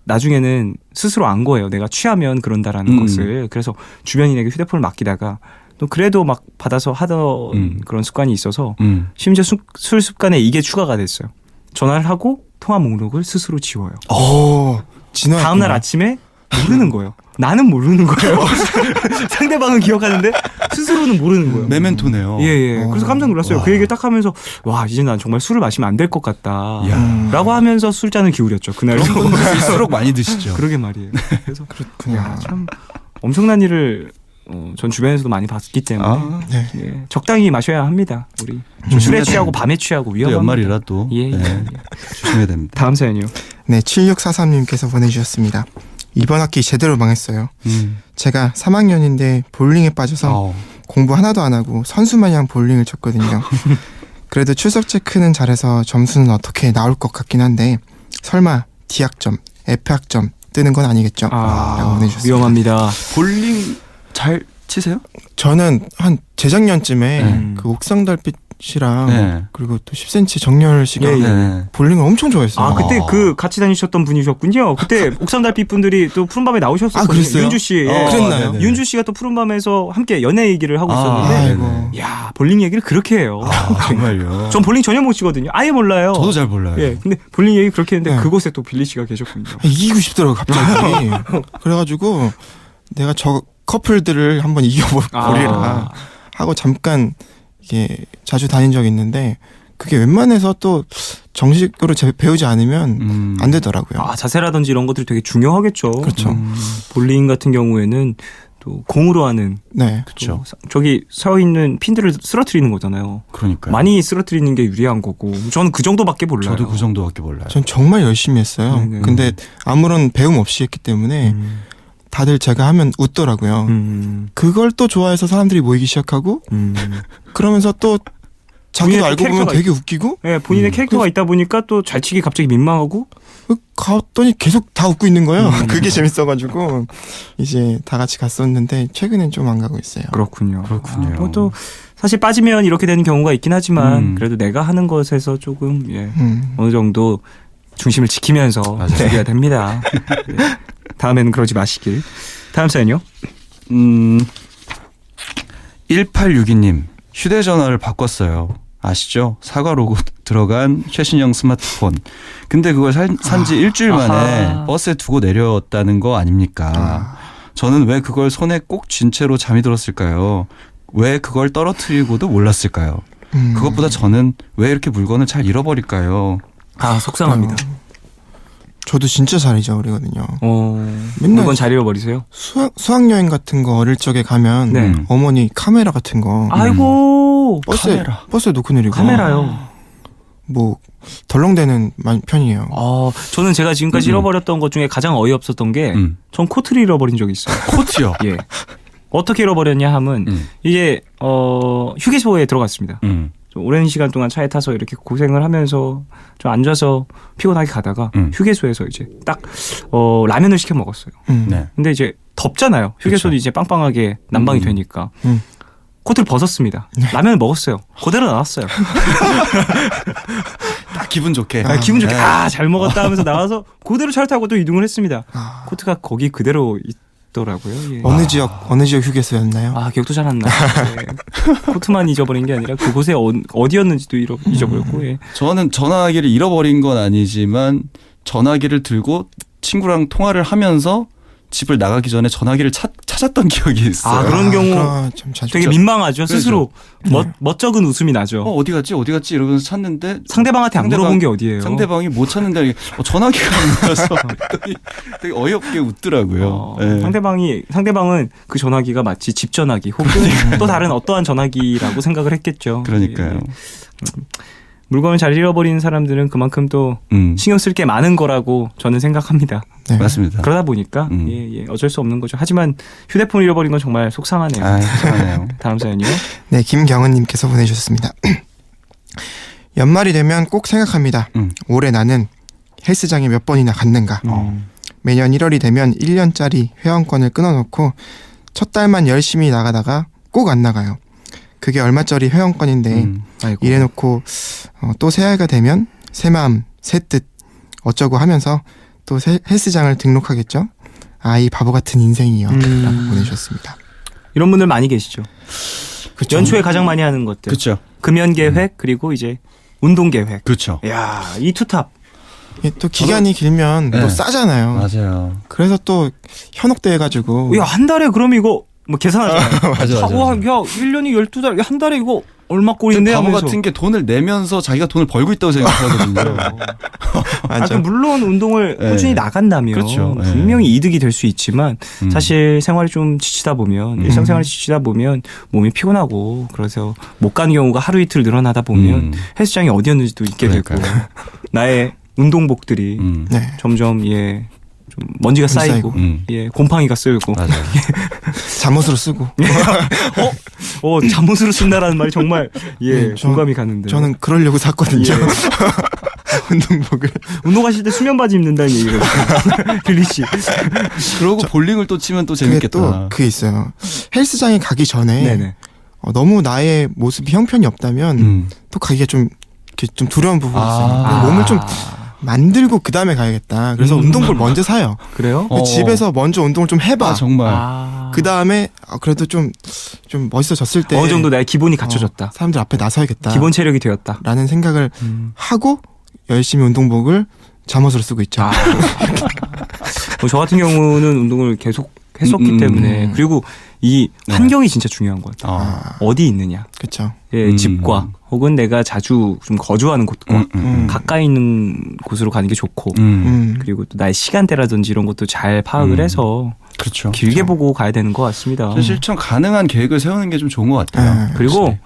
Speaker 1: 나중에는 스스로 안 거예요. 내가 취하면 그런다라는 것을. 그래서 주변인에게 휴대폰을 맡기다가 또 그래도 막 받아서 하던 그런 습관이 있어서 심지어 술 습관에 이게 추가가 됐어요. 전화를 하고 통화 목록을 스스로 지워요.
Speaker 3: 오, 진화.
Speaker 1: 다음날 아침에 모르는 거예요. 나는 모르는 거예요. 상대방은 기억하는데 스스로는 모르는 거예요.
Speaker 4: 메멘토네요.
Speaker 1: 예. 그래서 깜짝 놀랐어요. 그 얘기를 딱 하면서 와 이제 난 정말 술을 마시면 안 될 것 같다. 라고 하면서 술잔을 기울였죠. 그날도.
Speaker 4: 그런 분들일수록 많이 드시죠.
Speaker 1: 그러게 말이에요. 그래서
Speaker 3: 그렇군요.
Speaker 1: 야, 참 엄청난 일을 전 주변에서도 많이 봤기 때문에
Speaker 4: 아,
Speaker 3: 네.
Speaker 1: 예, 적당히 마셔야 합니다. 우리 술에
Speaker 4: 조심해야
Speaker 1: 취하고
Speaker 4: 됩니다.
Speaker 1: 밤에 취하고
Speaker 4: 또
Speaker 1: 위험합니다.
Speaker 4: 연말이라 또
Speaker 1: 예.
Speaker 4: 네, 조심해야 됩니다.
Speaker 1: 다음 사연이요.
Speaker 3: 네, 7643님께서 보내주셨습니다. 이번 학기 제대로 망했어요. 제가 3학년인데 볼링에 빠져서 공부 하나도 안 하고 선수 마냥 볼링을 쳤거든요. 그래도 출석 체크는 잘해서 점수는 어떻게 나올 것 같긴 한데 설마 D학점, F학점 뜨는 건 아니겠죠? 라고 보내주셨습니다.
Speaker 1: 위험합니다.
Speaker 4: 볼링 잘 치세요?
Speaker 3: 저는 한 재작년쯤에
Speaker 1: 네.
Speaker 3: 그 옥상달빛이랑
Speaker 4: 네.
Speaker 3: 그리고 또 10cm 정열 씨가
Speaker 1: 예.
Speaker 4: 네.
Speaker 3: 볼링을 엄청 좋아했어요.
Speaker 1: 아 그때 그 같이 다니셨던 분이셨군요. 그때 옥상달빛 분들이 또 푸른밤에 나오셨었거든요.
Speaker 3: 아, 그랬어요?
Speaker 1: 윤주 씨.
Speaker 3: 그랬나요?
Speaker 4: 네네.
Speaker 1: 윤주 씨가 또 푸른밤에서 함께 연애 얘기를 하고
Speaker 4: 아,
Speaker 1: 있었는데
Speaker 3: 아이고.
Speaker 1: 야 볼링 얘기를 그렇게 해요.
Speaker 4: 정말요.
Speaker 1: 전 볼링 전혀 못 치거든요. 아예 몰라요.
Speaker 4: 저도 잘 몰라요.
Speaker 1: 예, 근데 볼링 얘기 그렇게 했는데
Speaker 3: 네.
Speaker 1: 그곳에 또 빌리 씨가 계셨군요.
Speaker 3: 이기고 싶더라고 갑자기. 그래가지고 내가 저 커플들을 한번 이겨보리라 하고 잠깐 이게 자주 다닌 적이 있는데 그게 웬만해서 또 정식으로 배우지 않으면 안 되더라고요.
Speaker 1: 아 자세라든지 이런 것들이 되게 중요하겠죠.
Speaker 3: 그렇죠.
Speaker 1: 볼링 같은 경우에는 또 공으로 하는
Speaker 3: 네.
Speaker 1: 또 저기 서 있는 핀들을 쓰러뜨리는 거잖아요.
Speaker 4: 그러니까요.
Speaker 1: 많이 쓰러뜨리는 게 유리한 거고 저는 그 정도밖에 몰라요.
Speaker 4: 저도 그 정도밖에 몰라요.
Speaker 3: 전 정말 열심히 했어요.
Speaker 1: 네네.
Speaker 3: 근데 아무런 배움 없이 했기 때문에 다들 제가 하면 웃더라고요. 그걸 또 좋아해서 사람들이 모이기 시작하고 그러면서 또 자기도
Speaker 1: 본인의
Speaker 3: 알고 보면
Speaker 1: 캐릭터가
Speaker 3: 되게 웃기고
Speaker 1: 네, 본인의 캐릭터가 있다 보니까 또 잘 치기 갑자기 민망하고
Speaker 3: 갔더니 계속 다 웃고 있는 거예요. 그게 재밌어가지고 이제 다 같이 갔었는데 최근엔 좀 안 가고 있어요.
Speaker 1: 그렇군요.
Speaker 4: 그렇군요.
Speaker 1: 또 사실 빠지면 이렇게 되는 경우가 있긴 하지만 그래도 내가 하는 것에서 조금 어느 정도 중심을 지키면서
Speaker 4: 맞아요.
Speaker 1: 해야 됩니다. 네. 다음에는 그러지 마시길. 다음 사연요.
Speaker 4: 1862님 휴대전화를 바꿨어요. 아시죠? 사과 로고 들어간 최신형 스마트폰. 근데 그걸 산지 일주일 만에
Speaker 1: 아하.
Speaker 4: 버스에 두고 내렸다는 거 아닙니까? 저는 왜 그걸 손에 꼭 쥔 채로 잠이 들었을까요? 왜 그걸 떨어뜨리고도 몰랐을까요? 그것보다 저는 왜 이렇게 물건을 잘 잃어버릴까요?
Speaker 1: 아 속상합니다.
Speaker 3: 저도 진짜 잘 잊어버리거든요. 맨날
Speaker 1: 물건 잘 잃어버리세요?
Speaker 3: 수학여행 같은 거 어릴 적에 가면
Speaker 1: 네.
Speaker 3: 어머니 카메라 같은 거
Speaker 1: 아이고
Speaker 3: 버스에 놓고 내리고
Speaker 1: 카메라요.
Speaker 3: 뭐 덜렁대는 편이에요.
Speaker 1: 저는 제가 지금까지 잃어버렸던 것 중에 가장 어이없었던 게 전 코트를 잃어버린 적이 있어요.
Speaker 4: 코트요.
Speaker 1: 예. 어떻게 잃어버렸냐 하면 이제 휴게소에 들어갔습니다. 좀 오랜 시간 동안 차에 타서 이렇게 고생을 하면서 좀 앉아서 피곤하게 가다가 휴게소에서 이제 딱 라면을 시켜 먹었어요.
Speaker 4: 네.
Speaker 1: 근데 이제 덥잖아요. 휴게소도
Speaker 4: 그렇죠.
Speaker 1: 이제 빵빵하게 난방이 되니까
Speaker 3: 음.
Speaker 1: 코트를 벗었습니다. 라면을 먹었어요. 그대로 나왔어요.
Speaker 4: 딱 기분 좋게.
Speaker 1: 기분 좋게
Speaker 4: 네.
Speaker 1: 잘 먹었다 하면서 나와서 그대로 차를 타고 또 이동을 했습니다. 코트가 거기 그대로 있더라고요. 예.
Speaker 3: 어느 지역 휴게소였나요?
Speaker 1: 기억도 잘 안 나요. 예. 코트만 잊어버린 게 아니라 그곳에 어디였는지도 잊어버렸고. 예.
Speaker 4: 저는 전화기를 잃어버린 건 아니지만 전화기를 들고 친구랑 통화를 하면서 집을 나가기 전에 전화기를 찾았던 기억이 있어요.
Speaker 1: 그런 경우
Speaker 3: 참 자주
Speaker 1: 되게
Speaker 3: 있죠.
Speaker 1: 민망하죠. 스스로 멋쩍은 웃음이 나죠.
Speaker 4: 어디 갔지 이러면서 찾는데
Speaker 1: 상대방한테 안 물어본 게 어디예요?
Speaker 4: 상대방이 못 찾는데 전화기가 안 나서 되게 어이없게 웃더라고요. 네.
Speaker 1: 상대방은 그 전화기가 마치 집 전화기 혹은 또 다른 어떠한 전화기라고 생각을 했겠죠.
Speaker 4: 그러니까요.
Speaker 1: 예. 물건을 잘 잃어버리는 사람들은 그만큼 또 신경 쓸 게 많은 거라고 저는 생각합니다.
Speaker 3: 네.
Speaker 4: 맞습니다.
Speaker 1: 그러다 보니까 어쩔 수 없는 거죠. 하지만 휴대폰 잃어버린 건 정말 속상하네요.
Speaker 4: 속상하네요.
Speaker 1: 다음 사연이요.
Speaker 3: 네, 김경은님께서 보내주셨습니다. 연말이 되면 꼭 생각합니다. 올해 나는 헬스장에 몇 번이나 갔는가. 매년 1월이 되면 1년짜리 회원권을 끊어놓고 첫 달만 열심히 나가다가 꼭 안 나가요. 그게 얼마짜리 회원권인데
Speaker 1: 아이고.
Speaker 3: 이래놓고 또 새해가 되면 새 마음 새 뜻 어쩌고 하면서 또 헬스장을 등록하겠죠. 이 바보 같은 인생이요. 라고 보내주셨습니다.
Speaker 1: 이런 분들 많이 계시죠.
Speaker 3: 그쵸?
Speaker 1: 연초에 가장 많이 하는 것들.
Speaker 4: 그렇죠.
Speaker 1: 금연 계획 그리고 이제 운동 계획.
Speaker 4: 그렇죠.
Speaker 1: 야, 이 투탑.
Speaker 3: 또 기간이 길면
Speaker 4: 네.
Speaker 3: 또 싸잖아요.
Speaker 4: 맞아요.
Speaker 3: 그래서 또 현혹돼 가지고
Speaker 1: 야, 한 달에 그럼 이거 뭐 계산하잖아요.
Speaker 4: 맞아.
Speaker 1: 와, 야, 1년이 12달, 한 달에 이거 얼마 꼴인데
Speaker 4: 바보
Speaker 1: 하면서.
Speaker 4: 같은 게 돈을 내면서 자기가 돈을 벌고 있다고 생각하거든요.
Speaker 3: 맞아.
Speaker 1: 물론 운동을
Speaker 4: 네.
Speaker 1: 꾸준히 나간다면
Speaker 4: 그렇죠. 네.
Speaker 1: 분명히 이득이 될 수 있지만 사실 생활이 좀 지치다 보면 일상생활이 지치다 보면 몸이 피곤하고 그래서 못 가는 경우가 하루 이틀 늘어나다 보면 헬스장이 어디였는지도 잊게
Speaker 4: 그러니까요.
Speaker 1: 되고 나의 운동복들이
Speaker 3: 네.
Speaker 1: 점점 좀 먼지가 쌓이고 곰팡이가 쓸고
Speaker 4: 맞아요.
Speaker 3: 잠옷으로 쓰고.
Speaker 1: 잠옷으로 쓴다라는 말이 정말 공감이 가는데.
Speaker 3: 저는 그러려고 샀거든요.
Speaker 1: 예.
Speaker 3: 운동복을.
Speaker 1: 운동하실 때 수면 바지 입는다는 얘기거든요. 빌리 씨.
Speaker 4: 그러고 볼링을 또 치면 또
Speaker 3: 그게
Speaker 4: 재밌겠다.
Speaker 3: 또 그게 있어요. 헬스장에 가기 전에
Speaker 1: 네네.
Speaker 3: 너무 나의 모습이 형편이 없다면 또 가기가 좀 두려운 부분이 있어요. 몸을 좀 만들고 그 다음에 가야겠다. 그래서 운동복을 먼저 사요.
Speaker 1: 그래요?
Speaker 3: 집에서 먼저 운동을 좀 해봐.
Speaker 4: 정말.
Speaker 3: 그 다음에 그래도 좀 멋있어졌을 때
Speaker 1: 어느 정도 나의 기본이 갖춰졌다.
Speaker 3: 사람들 앞에 나서야겠다.
Speaker 1: 기본 체력이 되었다.
Speaker 3: 라는 생각을 하고 열심히 운동복을 잠옷으로 쓰고 있죠.
Speaker 1: 저 같은 경우는 운동을 계속 했었기 때문에 그리고 이 환경이 진짜 중요한 것 같아요. 어디 있느냐.
Speaker 3: 그렇죠.
Speaker 1: 집과 혹은 내가 자주 좀 거주하는 곳과 가까이 있는 곳으로 가는 게 좋고 그리고 또 나의 시간대라든지 이런 것도 잘 파악을 해서
Speaker 4: 그렇죠.
Speaker 1: 길게 보고 가야 되는 것 같습니다.
Speaker 4: 실천 가능한 계획을 세우는 게 좀 좋은 것 같아요.
Speaker 1: 그리고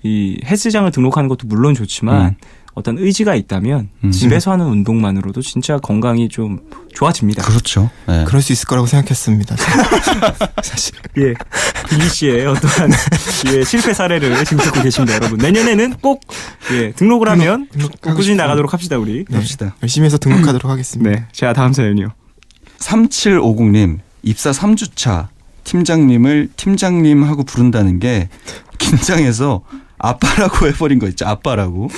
Speaker 1: 이 헬스장을 등록하는 것도 물론 좋지만 어떤 의지가 있다면 집에서 하는 운동만으로도 진짜 건강이 좀 좋아집니다.
Speaker 4: 그렇죠. 네.
Speaker 3: 그럴 수 있을 거라고 생각했습니다. 사실.
Speaker 1: 예, 빌리 씨의 어떠한 실패 사례를 지금 듣고 계십니다, 여러분. 내년에는 꼭 등록을 하면 꾸준히 나가도록 합시다, 우리.
Speaker 3: 네,
Speaker 1: 합시다.
Speaker 3: 열심히 해서 등록하도록 하겠습니다.
Speaker 1: 네, 자 다음 사연이요.
Speaker 4: 3750님 입사 3주차 팀장님을 팀장님 하고 부른다는 게 긴장해서 아빠라고 해버린 거 있죠. 아빠라고.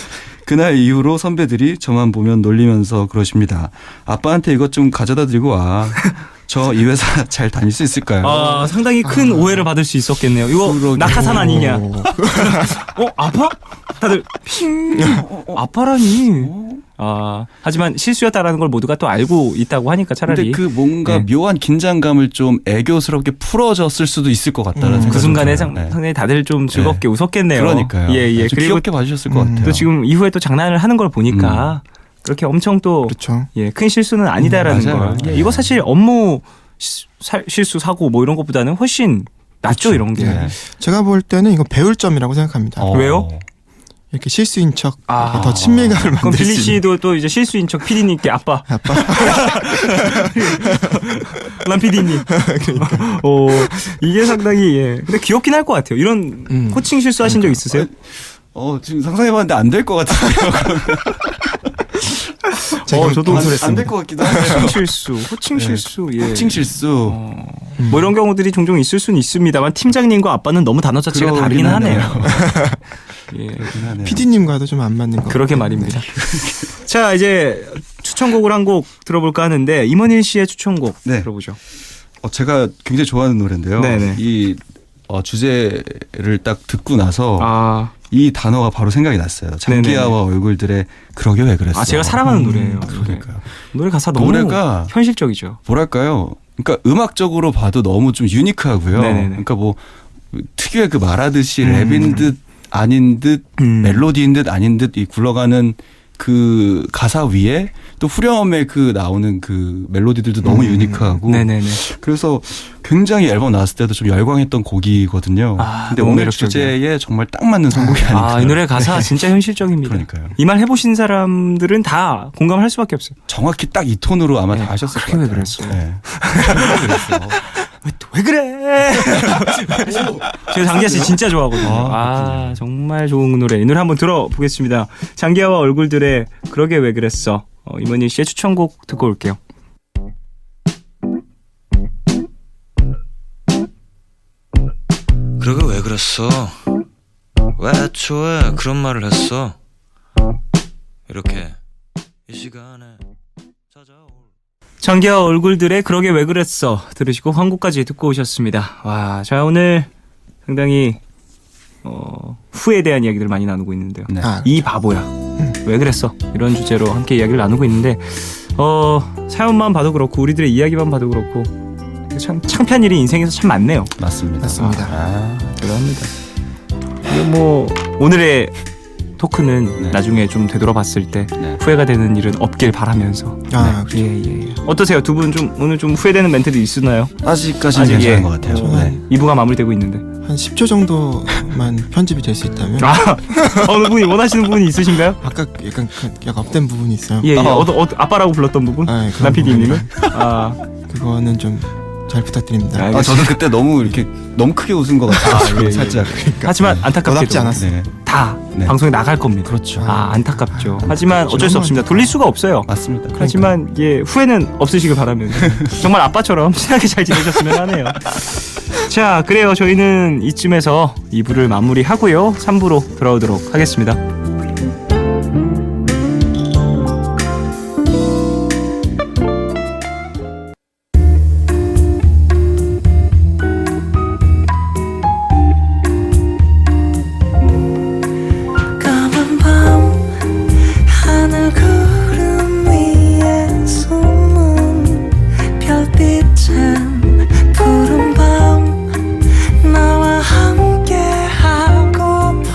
Speaker 4: 그날 이후로 선배들이 저만 보면 놀리면서 그러십니다. 아빠한테 이것 좀 가져다 드리고 와. 저 이 회사 잘 다닐 수 있을까요?
Speaker 1: 상당히 큰 오해를 받을 수 있었겠네요. 이거
Speaker 4: 그러게요.
Speaker 1: 낙하산 아니냐? 아빠? 다들 아빠라니? 하지만 실수였다라는 걸 모두가 또 알고 있다고 하니까 차라리.
Speaker 4: 근데 그 뭔가 묘한 긴장감을 좀 애교스럽게 풀어졌을 수도 있을 것 같다는 생각이
Speaker 1: 그 순간에
Speaker 4: 들어요.
Speaker 1: 상당히 다들 좀 즐겁게 웃었겠네요.
Speaker 4: 그러니까요.
Speaker 1: 예.
Speaker 4: 좀
Speaker 1: 그리고
Speaker 4: 귀엽게 봐주셨을 것 같아요.
Speaker 1: 또 지금 이후에 또 장난을 하는 걸 보니까 그렇게 엄청 또
Speaker 3: 그렇죠.
Speaker 1: 예, 큰 실수는 아니다라는
Speaker 4: 맞아요.
Speaker 1: 걸. 예,
Speaker 4: 네.
Speaker 1: 이거 사실 업무 실수 사고 뭐 이런 것보다는 훨씬 낫죠 이런 게.
Speaker 3: 네. 제가 볼 때는 이거 배울 점이라고 생각합니다.
Speaker 1: 왜요?
Speaker 3: 이렇게 실수인 척
Speaker 1: 아.
Speaker 3: 이렇게 더 친밀감을
Speaker 1: 그럼
Speaker 3: 만들
Speaker 1: 빌리
Speaker 3: 수 있는.
Speaker 1: 씨도 또 이제 실수인 척 PD님께 아빠. 난 PD님. 오, 이게 상당히 예. 근데 귀엽긴 할 것 같아요. 이런 코칭 실수하신 적 있으세요?
Speaker 4: 지금 상상해봤는데 안 될 것 같은데요.
Speaker 3: 제가
Speaker 1: 저도
Speaker 4: 안될 것 같기도 하네요.
Speaker 1: 코칭 실수, 호칭
Speaker 4: 네.
Speaker 1: 실수, 예.
Speaker 4: 코칭 실수.
Speaker 1: 뭐 이런 경우들이 종종 있을 수는 있습니다만 팀장님과 아빠는 너무 단어 자체가
Speaker 4: 그러긴
Speaker 1: 다르긴 하네요. 예.
Speaker 4: 하네요.
Speaker 3: PD님과도 좀 안 맞는 것
Speaker 1: 그러게
Speaker 3: 같아요.
Speaker 1: 말입니다. 자, 이제 추천곡을 한 곡 들어볼까 하는데 임원일 씨의 추천곡
Speaker 4: 네.
Speaker 1: 들어보죠.
Speaker 4: 제가 굉장히 좋아하는 노래인데요.
Speaker 1: 네네.
Speaker 4: 이 주제를 딱 듣고 나서
Speaker 1: 아,
Speaker 4: 이 단어가 바로 생각이 났어요. 장기하와 얼굴들의 그러게 왜 그랬어.
Speaker 1: 제가 사랑하는 노래예요.
Speaker 4: 그러니까요.
Speaker 1: 노래 가사 너무
Speaker 4: 노래가
Speaker 1: 현실적이죠.
Speaker 4: 뭐랄까요? 그러니까 음악적으로 봐도 너무 좀 유니크하고요.
Speaker 1: 네네네.
Speaker 4: 그러니까 뭐 특유의 그 말하듯이 랩인 듯 아닌 듯 멜로디인 듯 아닌 듯 이 굴러가는 그 가사 위에 또 후렴에 그 나오는 그 멜로디들도 너무 유니크하고
Speaker 1: 네네네.
Speaker 4: 그래서 굉장히 앨범 나왔을 때도 좀 열광했던 곡이거든요. 근데
Speaker 1: 너무
Speaker 4: 오늘
Speaker 1: 매력적이에요.
Speaker 4: 주제에 정말 딱 맞는 선곡이 아닐까.
Speaker 1: 이 노래 가사 진짜 현실적입니다.
Speaker 4: 그러니까요.
Speaker 1: 이 말 해보신 사람들은 다 공감할 수밖에 없어요.
Speaker 4: 정확히 딱 이 톤으로 아마
Speaker 1: 네,
Speaker 4: 다 하셨을 것
Speaker 1: 그렇게 왜
Speaker 4: 같아요.
Speaker 1: 그랬어?
Speaker 4: 네. 왜 그랬어?
Speaker 1: 왜 그래? 제가 장기하 씨 진짜 좋아하거든요.
Speaker 4: 아,
Speaker 1: 정말 좋은 노래. 이 노래 한번 들어보겠습니다. 장기하와 얼굴들의 그러게 왜 그랬어. 임원일 씨의 추천곡 듣고 올게요.
Speaker 5: 그러게 왜 그랬어? 왜 애초에 그런 말을 했어? 이렇게 이 시간에 찾아올
Speaker 1: 장기하 얼굴들의 그러게 왜 그랬어 들으시고 광고까지 듣고 오셨습니다. 와, 자 오늘 상당히 후에 대한 이야기들 많이 나누고 있는데요.
Speaker 4: 네.
Speaker 1: 이 바보야 왜 그랬어 이런 주제로 함께 이야기를 나누고 있는데 사연만 봐도 그렇고 우리들의 이야기만 봐도 그렇고 참 창피한 일이 인생에서 참 많네요.
Speaker 4: 맞습니다.
Speaker 3: 맞습니다.
Speaker 1: 그렇습니다. 뭐 오늘의 토크는
Speaker 4: 네.
Speaker 1: 나중에 좀 되돌아봤을 때
Speaker 4: 네.
Speaker 1: 후회가 되는 일은 없길 바라면서.
Speaker 3: 그렇죠.
Speaker 1: 예. 어떠세요? 두 분 좀 오늘 좀 후회되는 멘트도 있으나요?
Speaker 4: 아직까지는
Speaker 1: 아직,
Speaker 4: 괜찮은
Speaker 1: 예.
Speaker 4: 것 같아요.
Speaker 3: 저는
Speaker 4: 네.
Speaker 1: 2부가 마무리되고 있는데.
Speaker 3: 한 10초 정도만 편집이 될 수 있다면
Speaker 1: 어느 분이 원하시는 부분이 있으신가요?
Speaker 3: 아까 약간 업된 부분이 있어요.
Speaker 1: 예. 아빠라고 불렀던 부분?
Speaker 3: 그런
Speaker 1: 남 PD님은?
Speaker 3: 부분이. 그거는 좀 잘 부탁드립니다.
Speaker 1: 알겠습니다.
Speaker 4: 저는 그때 너무 이렇게 너무 크게 웃은 것 같아요.
Speaker 1: 예.
Speaker 4: 살짝.
Speaker 1: 하지만 안타깝게도
Speaker 3: 너답지 않았어요.
Speaker 4: 네.
Speaker 1: 다
Speaker 4: 네.
Speaker 1: 방송에 나갈 겁니다.
Speaker 3: 그렇죠.
Speaker 1: 안타깝죠. 하지만 어쩔 수 없습니다. 돌릴 수가 없어요.
Speaker 4: 맞습니다.
Speaker 1: 하지만 후회는 없으시길 바라면서 정말 아빠처럼 친하게 잘 지내셨으면 하네요. 자, 그래요. 저희는 이쯤에서 2부를 마무리하고요. 3부로 돌아오도록 하겠습니다.
Speaker 6: 까만 밤 하늘 구름 위에 숨은 별빛은 푸른 밤 나와 함께 하고파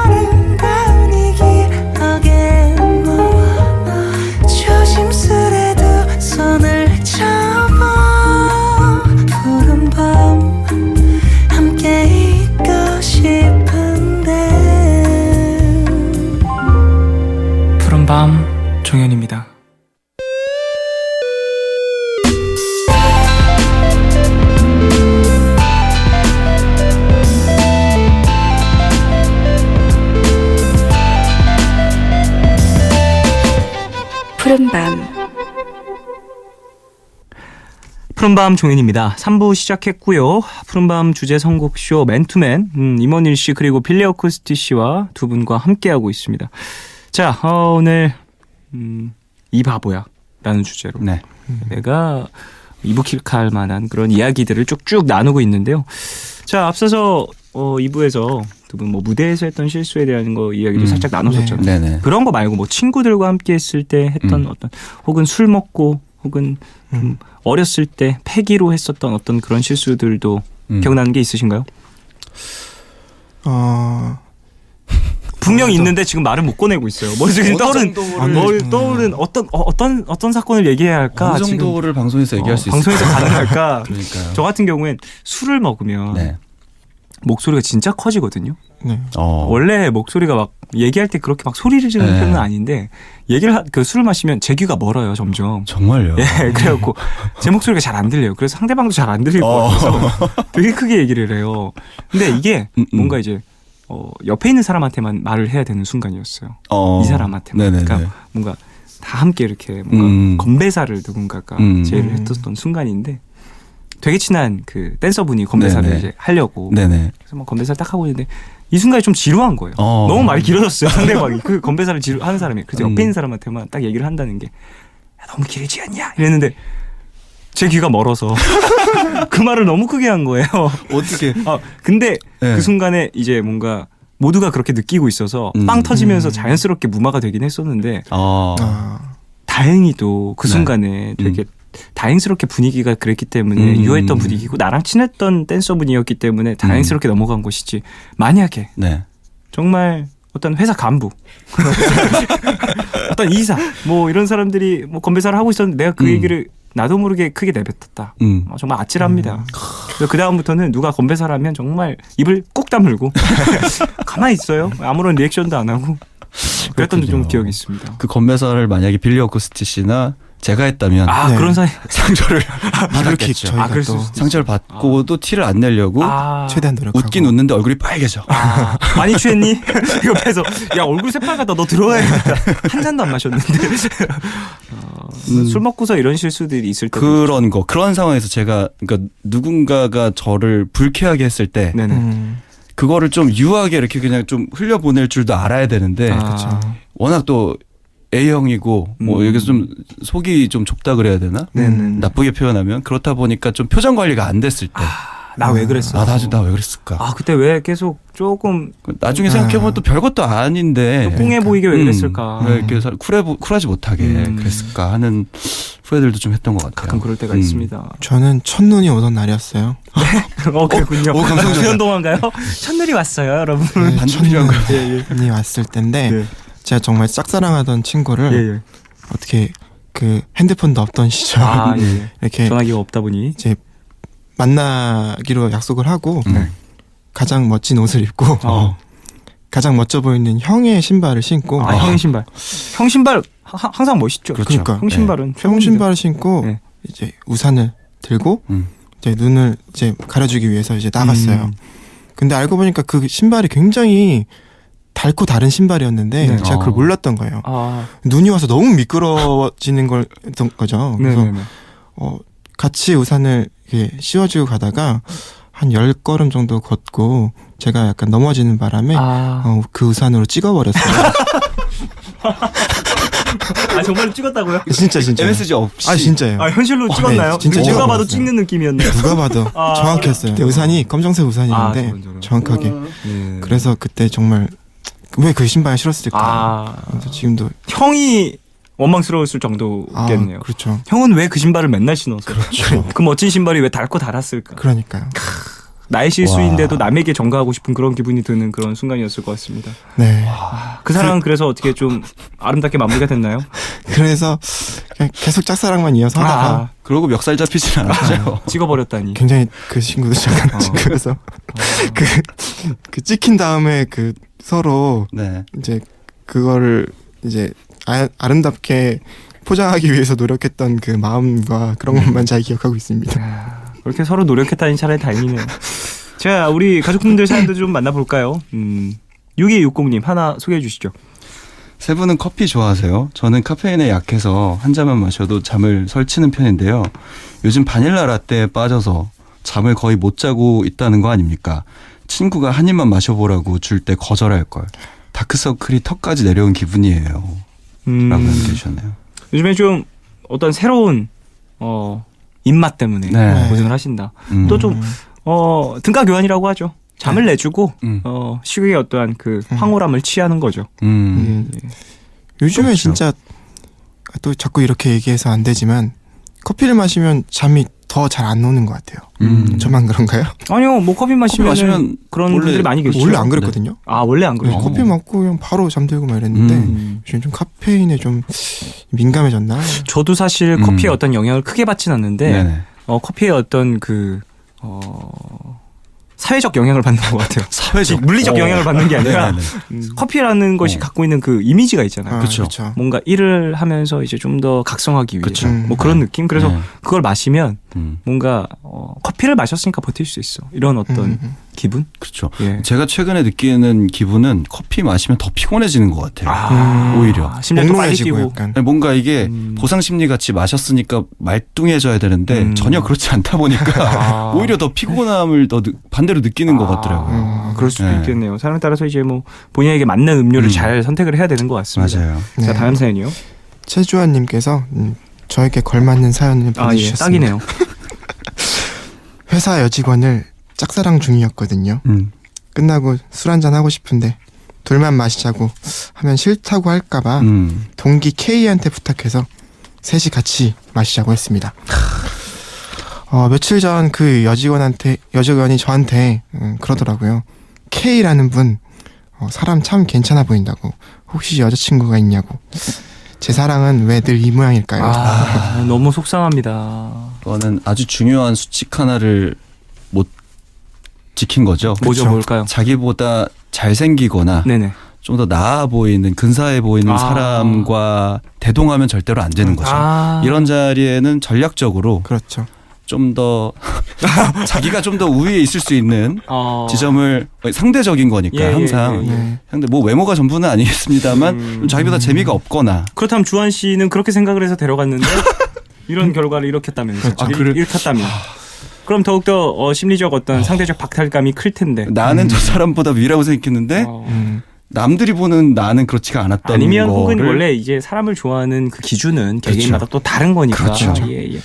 Speaker 6: 아름다운 이 기억에 너와 나 조심스레 두 손을 잡아 푸른 밤 함께 있고 싶은데
Speaker 1: 푸른밤 종현입니다.
Speaker 6: 푸른밤
Speaker 1: 푸른밤 종현입니다. 3부 시작했고요. 푸른밤 주제 선곡쇼 맨투맨 임원일 씨 그리고 빌리 어쿠스티 씨와 두 분과 함께하고 있습니다. 자, 오늘 이 바보야 라는 주제로
Speaker 4: 네.
Speaker 1: 내가 이북킬할 만한 그런 이야기들을 쭉쭉 나누고 있는데요. 자, 앞서서 2부에서 두 분 뭐 무대에서 했던 실수에 대한 거 이야기도 살짝 나눴었잖아요.
Speaker 4: 네네.
Speaker 1: 그런 거 말고 뭐 친구들과 함께 했을 때 했던 어떤 혹은 술 먹고 혹은 좀 어렸을 때 패기로 했었던 어떤 그런 실수들도 기억나는 게 있으신가요? 분명히 있는데 지금 말을 못 꺼내고 있어요. 머릿속에 떠오른 어떤 사건을 얘기해야 할까?
Speaker 4: 어느 정도를 방송에서 얘기할 수 있을까?
Speaker 1: 방송에서 가능할까?
Speaker 4: 그러니까요.
Speaker 1: 저 같은 경우엔 술을 먹으면
Speaker 4: 네.
Speaker 1: 목소리가 진짜 커지거든요.
Speaker 3: 네.
Speaker 1: 원래 목소리가 막 얘기할 때 그렇게 막 소리를 지르는
Speaker 4: 네.
Speaker 1: 편은 아닌데 그 술을 마시면 제 귀가 멀어요 점점.
Speaker 4: 정말요.
Speaker 1: 예, 그래갖고 제 목소리가 잘 안 들려요. 그래서 상대방도 잘 안 들릴 것 같아서 되게 크게 얘기를 해요. 근데 이게 뭔가 이제 옆에 있는 사람한테만 말을 해야 되는 순간이었어요. 이 사람한테만.
Speaker 4: 네네네.
Speaker 1: 그러니까 뭔가 다 함께 이렇게 뭔가 건배사를 누군가가 제의를
Speaker 4: 음.
Speaker 1: 했었던 순간인데 되게 친한 그 댄서분이 건배사를
Speaker 4: 네네.
Speaker 1: 이제 하려고
Speaker 4: 네네.
Speaker 1: 그래서 막 건배사를 딱 하고 있는데 이 순간이 좀 지루한 거예요. 너무 말이 길어졌어요. 상대방이 그 건배사를 하는 사람이. 그래서 옆에 있는 사람한테만 딱 얘기를 한다는 게 야, 너무 길지 않냐 이랬는데 제 귀가 멀어서 그 말을 너무 크게 한 거예요.
Speaker 4: 어떻게?
Speaker 1: 근데
Speaker 4: 네.
Speaker 1: 그 순간에 이제 뭔가 모두가 그렇게 느끼고 있어서 빵 터지면서 자연스럽게 무마가 되긴 했었는데 다행히도 그
Speaker 4: 네.
Speaker 1: 순간에 되게 다행스럽게 분위기가 그랬기 때문에 유효했던 분위기고 나랑 친했던 댄서분이었기 때문에 다행스럽게 넘어간 것이지 만약에
Speaker 4: 네.
Speaker 1: 정말 어떤 회사 간부 어떤 이사 뭐 이런 사람들이 뭐 건배사를 하고 있었는데 내가 그 얘기를 나도 모르게 크게 내뱉었다. 정말 아찔합니다. 그래서 그 다음부터는 누가 건배사를 하면 정말 입을 꼭 다물고 가만히 있어요. 아무런 리액션도 안 하고 그랬던
Speaker 4: 그렇군요.
Speaker 1: 좀 기억이 있습니다.
Speaker 4: 그 건배사를 만약에 빌리 어쿠스티 씨나 제가 했다면
Speaker 3: 네.
Speaker 1: 그런 사이
Speaker 4: 상처를
Speaker 3: 이렇게
Speaker 4: 받았겠죠.
Speaker 3: 저희가
Speaker 1: 그랬을
Speaker 3: 또
Speaker 1: 수도
Speaker 4: 상처를 받고도 티를 안 내려고
Speaker 3: 최대한 노력하고
Speaker 4: 웃긴 웃는데 얼굴이 빨개져.
Speaker 1: 많이 취했니? 옆에서 야 얼굴 새빨갛다 너 들어와야겠다. 한 잔도 안 마셨는데 술 먹고서 이런 실수들이 있을 때
Speaker 4: 그런 상황에서 제가 그러니까 누군가가 저를 불쾌하게 했을 때
Speaker 1: 네네.
Speaker 4: 그거를 좀 유하게 이렇게 그냥 좀 흘려보낼 줄도 알아야 되는데
Speaker 3: 그렇죠.
Speaker 4: 워낙 또 A형이고 뭐 여기서 좀 속이 좀 좁다 그래야 되나?
Speaker 1: 네네.
Speaker 4: 나쁘게 표현하면 그렇다 보니까 좀 표정 관리가 안 됐을 때
Speaker 1: 나 왜 그랬어?
Speaker 4: 나 왜 그랬을까?
Speaker 1: 그때 왜 계속 조금
Speaker 4: 나중에 생각해보면 또 별것도 아닌데
Speaker 1: 꽁해 보이게 왜 그랬을까?
Speaker 4: 왜 이렇게 쿨하지 못하게 그랬을까 하는 후회들도 좀 했던 것 같아요.
Speaker 1: 가끔 그럴 때가 있습니다.
Speaker 3: 저는 첫눈이 오던 날이었어요.
Speaker 1: 그렇군요.
Speaker 3: 감사합니다.
Speaker 1: 수연 동안가요? 첫눈이 왔어요, 여러분.
Speaker 3: 네,
Speaker 4: 반전이란 거예요.
Speaker 3: 첫눈이 왔을 때인데
Speaker 1: 네.
Speaker 3: 제가 정말 짝사랑하던 친구를
Speaker 1: 예.
Speaker 3: 어떻게 그 핸드폰도 없던 시절
Speaker 1: 예.
Speaker 3: 이렇게
Speaker 1: 전화기가 없다 보니.
Speaker 3: 이제 만나기로 약속을 하고 가장 멋진 옷을 입고 가장 멋져 보이는 형의 신발을 신고
Speaker 1: 형의 신발. 형 신발 항상 멋있죠.
Speaker 4: 그렇죠.
Speaker 3: 그러니까.
Speaker 1: 형 신발은
Speaker 3: 형 신발을 신고
Speaker 1: 네.
Speaker 3: 이제 우산을 들고
Speaker 4: 음.
Speaker 3: 이제 눈을 이제 가려주기 위해서 이제 나갔어요. 근데 알고 보니까 그 신발이 굉장히 닳고 다른 신발이었는데
Speaker 1: 네.
Speaker 3: 제가 그걸 몰랐던 거예요. 눈이 와서 너무 미끄러워지는 거죠. 그래서
Speaker 1: 네네네.
Speaker 3: 같이 우산을 이렇게 씌워주고 가다가 한 10걸음 정도 걷고 제가 약간 넘어지는 바람에 그 우산으로 찍어버렸어요.
Speaker 1: 정말 찍었다고요?
Speaker 3: 진짜
Speaker 4: MSG 없이.
Speaker 3: 진짜예요.
Speaker 1: 현실로 찍었나요?
Speaker 3: 네, 진짜
Speaker 1: 누가 봐도
Speaker 3: 찍어버렸어요.
Speaker 1: 찍는 느낌이었나요?
Speaker 3: 누가 봐도 정확했어요. 그때 우산이 검정색 우산이었는데
Speaker 1: 저런.
Speaker 3: 정확하게.
Speaker 1: 네.
Speaker 3: 그래서 그때 정말 왜 그 신발 싫었을까. 그래서 지금도
Speaker 1: 형이 원망스러웠을 정도겠네요.
Speaker 3: 그렇죠.
Speaker 1: 형은 왜 그 신발을 맨날 신어서? 그 멋진 신발이 왜 닳고 닳았을까?
Speaker 3: 그러니까요.
Speaker 1: 나의 실수인데도 남에게 전가하고 싶은 그런 기분이 드는 그런 순간이었을 것 같습니다.
Speaker 3: 네.
Speaker 1: 그 사랑은 그래서 어떻게 좀 아름답게 마무리가 됐나요?
Speaker 3: 그래서 그냥 계속 짝사랑만 이어서 하다가
Speaker 4: 그러고 멱살 잡히진 않았죠.
Speaker 1: 찍어버렸다니.
Speaker 3: 굉장히 그 친구도 잠깐 그래서 그 찍힌 다음에 그 서로
Speaker 4: 네.
Speaker 3: 이제 그거를 이제 아름답게 포장하기 위해서 노력했던 그 마음과 그런 것만 잘 기억하고 있습니다.
Speaker 1: 그렇게 서로 노력했다니 차라리 다행이네요. 자, 우리 가족분들 사연도 좀 만나볼까요? 6260님 하나 소개해 주시죠.
Speaker 4: 세 분은 커피 좋아하세요? 저는 카페인에 약해서 한 잔만 마셔도 잠을 설치는 편인데요. 요즘 바닐라 라떼에 빠져서 잠을 거의 못 자고 있다는 거 아닙니까? 친구가 한 입만 마셔보라고 줄 때 거절할 걸. 다크서클이 턱까지 내려온 기분이에요. 라고 남겨주셨네요.
Speaker 1: 요즘에 좀 어떤 새로운 입맛 때문에
Speaker 4: 네.
Speaker 1: 고생을 하신다. 또 좀 등가 교환이라고 하죠. 잠을 내주고 식욕의 어떠한 그 황홀함을 취하는 거죠.
Speaker 3: 요즘에
Speaker 4: 그렇죠.
Speaker 3: 진짜 또 자꾸 이렇게 얘기해서 안 되지만 커피를 마시면 잠이 더 잘 안 노는 것 같아요. 저만 그런가요?
Speaker 1: 아니요, 뭐 커피 마시면 그런
Speaker 4: 원래-
Speaker 1: 분들이 많이 계시죠.
Speaker 3: 원래 안 그랬거든요.
Speaker 1: 아, 원래 안 그래요?
Speaker 3: 커피 먹고 그냥 바로 잠들고 막 이랬는데 요즘 좀 카페인에 좀 민감해졌나?
Speaker 1: 저도 사실 커피에 어떤 영향을 크게 받진 않는데
Speaker 4: 네네.
Speaker 1: 커피에 어떤 사회적 영향을 받는 것 같아요.
Speaker 4: 사회적
Speaker 1: 물리적 영향을 받는 게 아니라
Speaker 4: 네네네.
Speaker 1: 커피라는 것이 갖고 있는 그 이미지가 있잖아요.
Speaker 4: 그쵸.
Speaker 3: 그렇죠.
Speaker 1: 뭔가 일을 하면서 이제 좀 더 각성하기 위해서
Speaker 4: 그쵸.
Speaker 1: 뭐 그런 느낌. 그래서
Speaker 4: 네.
Speaker 1: 그걸 마시면
Speaker 4: 음.
Speaker 1: 뭔가 커피를 마셨으니까 버틸 수 있어. 이런 어떤 기분?
Speaker 4: 그렇죠.
Speaker 1: 예.
Speaker 4: 제가 최근에 느끼는 기분은 커피 마시면 더 피곤해지는 것 같아요. 오히려.
Speaker 1: 심장 또 빨리
Speaker 3: 몽롱해지고
Speaker 1: 뛰고.
Speaker 3: 약간.
Speaker 4: 뭔가 이게 보상 심리 같이 마셨으니까 말뚱해져야 되는데 전혀 그렇지 않다 보니까 오히려 더 피곤함을 더 반대로 느끼는 것 같더라고요.
Speaker 1: 그럴 수도
Speaker 4: 네.
Speaker 1: 있겠네요. 사람에 따라서 이제 뭐 본인에게 맞는 음료를 잘 선택을 해야 되는 것 같습니다.
Speaker 4: 맞아요.
Speaker 1: 자,
Speaker 3: 네.
Speaker 1: 다음 사연이요.
Speaker 3: 최주환님께서 저에게 걸맞는 사연을
Speaker 1: 예,
Speaker 3: 보내주셨습니다.
Speaker 1: 딱이네요.
Speaker 3: 회사 여직원을 짝사랑 중이었거든요. 끝나고 술 한잔 하고 싶은데 둘만 마시자고 하면 싫다고 할까봐 동기 K한테 부탁해서 셋이 같이 마시자고 했습니다. 며칠 전 그 여직원이 저한테 그러더라고요. K라는 분 사람 참 괜찮아 보인다고. 혹시 여자친구가 있냐고. 제 사랑은 왜 늘 이 모양일까요?
Speaker 1: 너무 속상합니다.
Speaker 4: 그거는 아주 중요한 수칙 하나를 못 지킨 거죠.
Speaker 1: 뭐죠,
Speaker 3: 그쵸.
Speaker 1: 뭘까요?
Speaker 4: 자기보다 잘생기거나
Speaker 1: 네네.
Speaker 4: 좀 더 나아 보이는 근사해 보이는 사람과 대동하면 절대로 안 되는 거죠. 이런 자리에는 전략적으로
Speaker 3: 그렇죠.
Speaker 4: 좀 더 자기가 좀 더 우위에 있을 수 있는 지점을 상대적인 거니까
Speaker 1: 예,
Speaker 4: 항상
Speaker 1: 예, 예.
Speaker 3: 네.
Speaker 4: 상대 뭐 외모가 전부는 아니겠습니다만 좀 자기보다 재미가 없거나
Speaker 1: 그렇다면 주한 씨는 그렇게 생각을 해서 데려갔는데 이런 결과를 일으켰다면서. 일으켰다면. 그럼 더욱더 심리적 어떤 상대적 박탈감이 클 텐데.
Speaker 4: 나는 저 사람보다 위라고 생각했는데 남들이 보는 나는 그렇지가 않았던
Speaker 1: 아니면 혹은
Speaker 4: 거를
Speaker 1: 원래 이제 사람을 좋아하는 그 기준은
Speaker 4: 그렇죠.
Speaker 1: 개개인마다 또 다른 거니까.
Speaker 4: 그렇죠.
Speaker 1: 예, 예.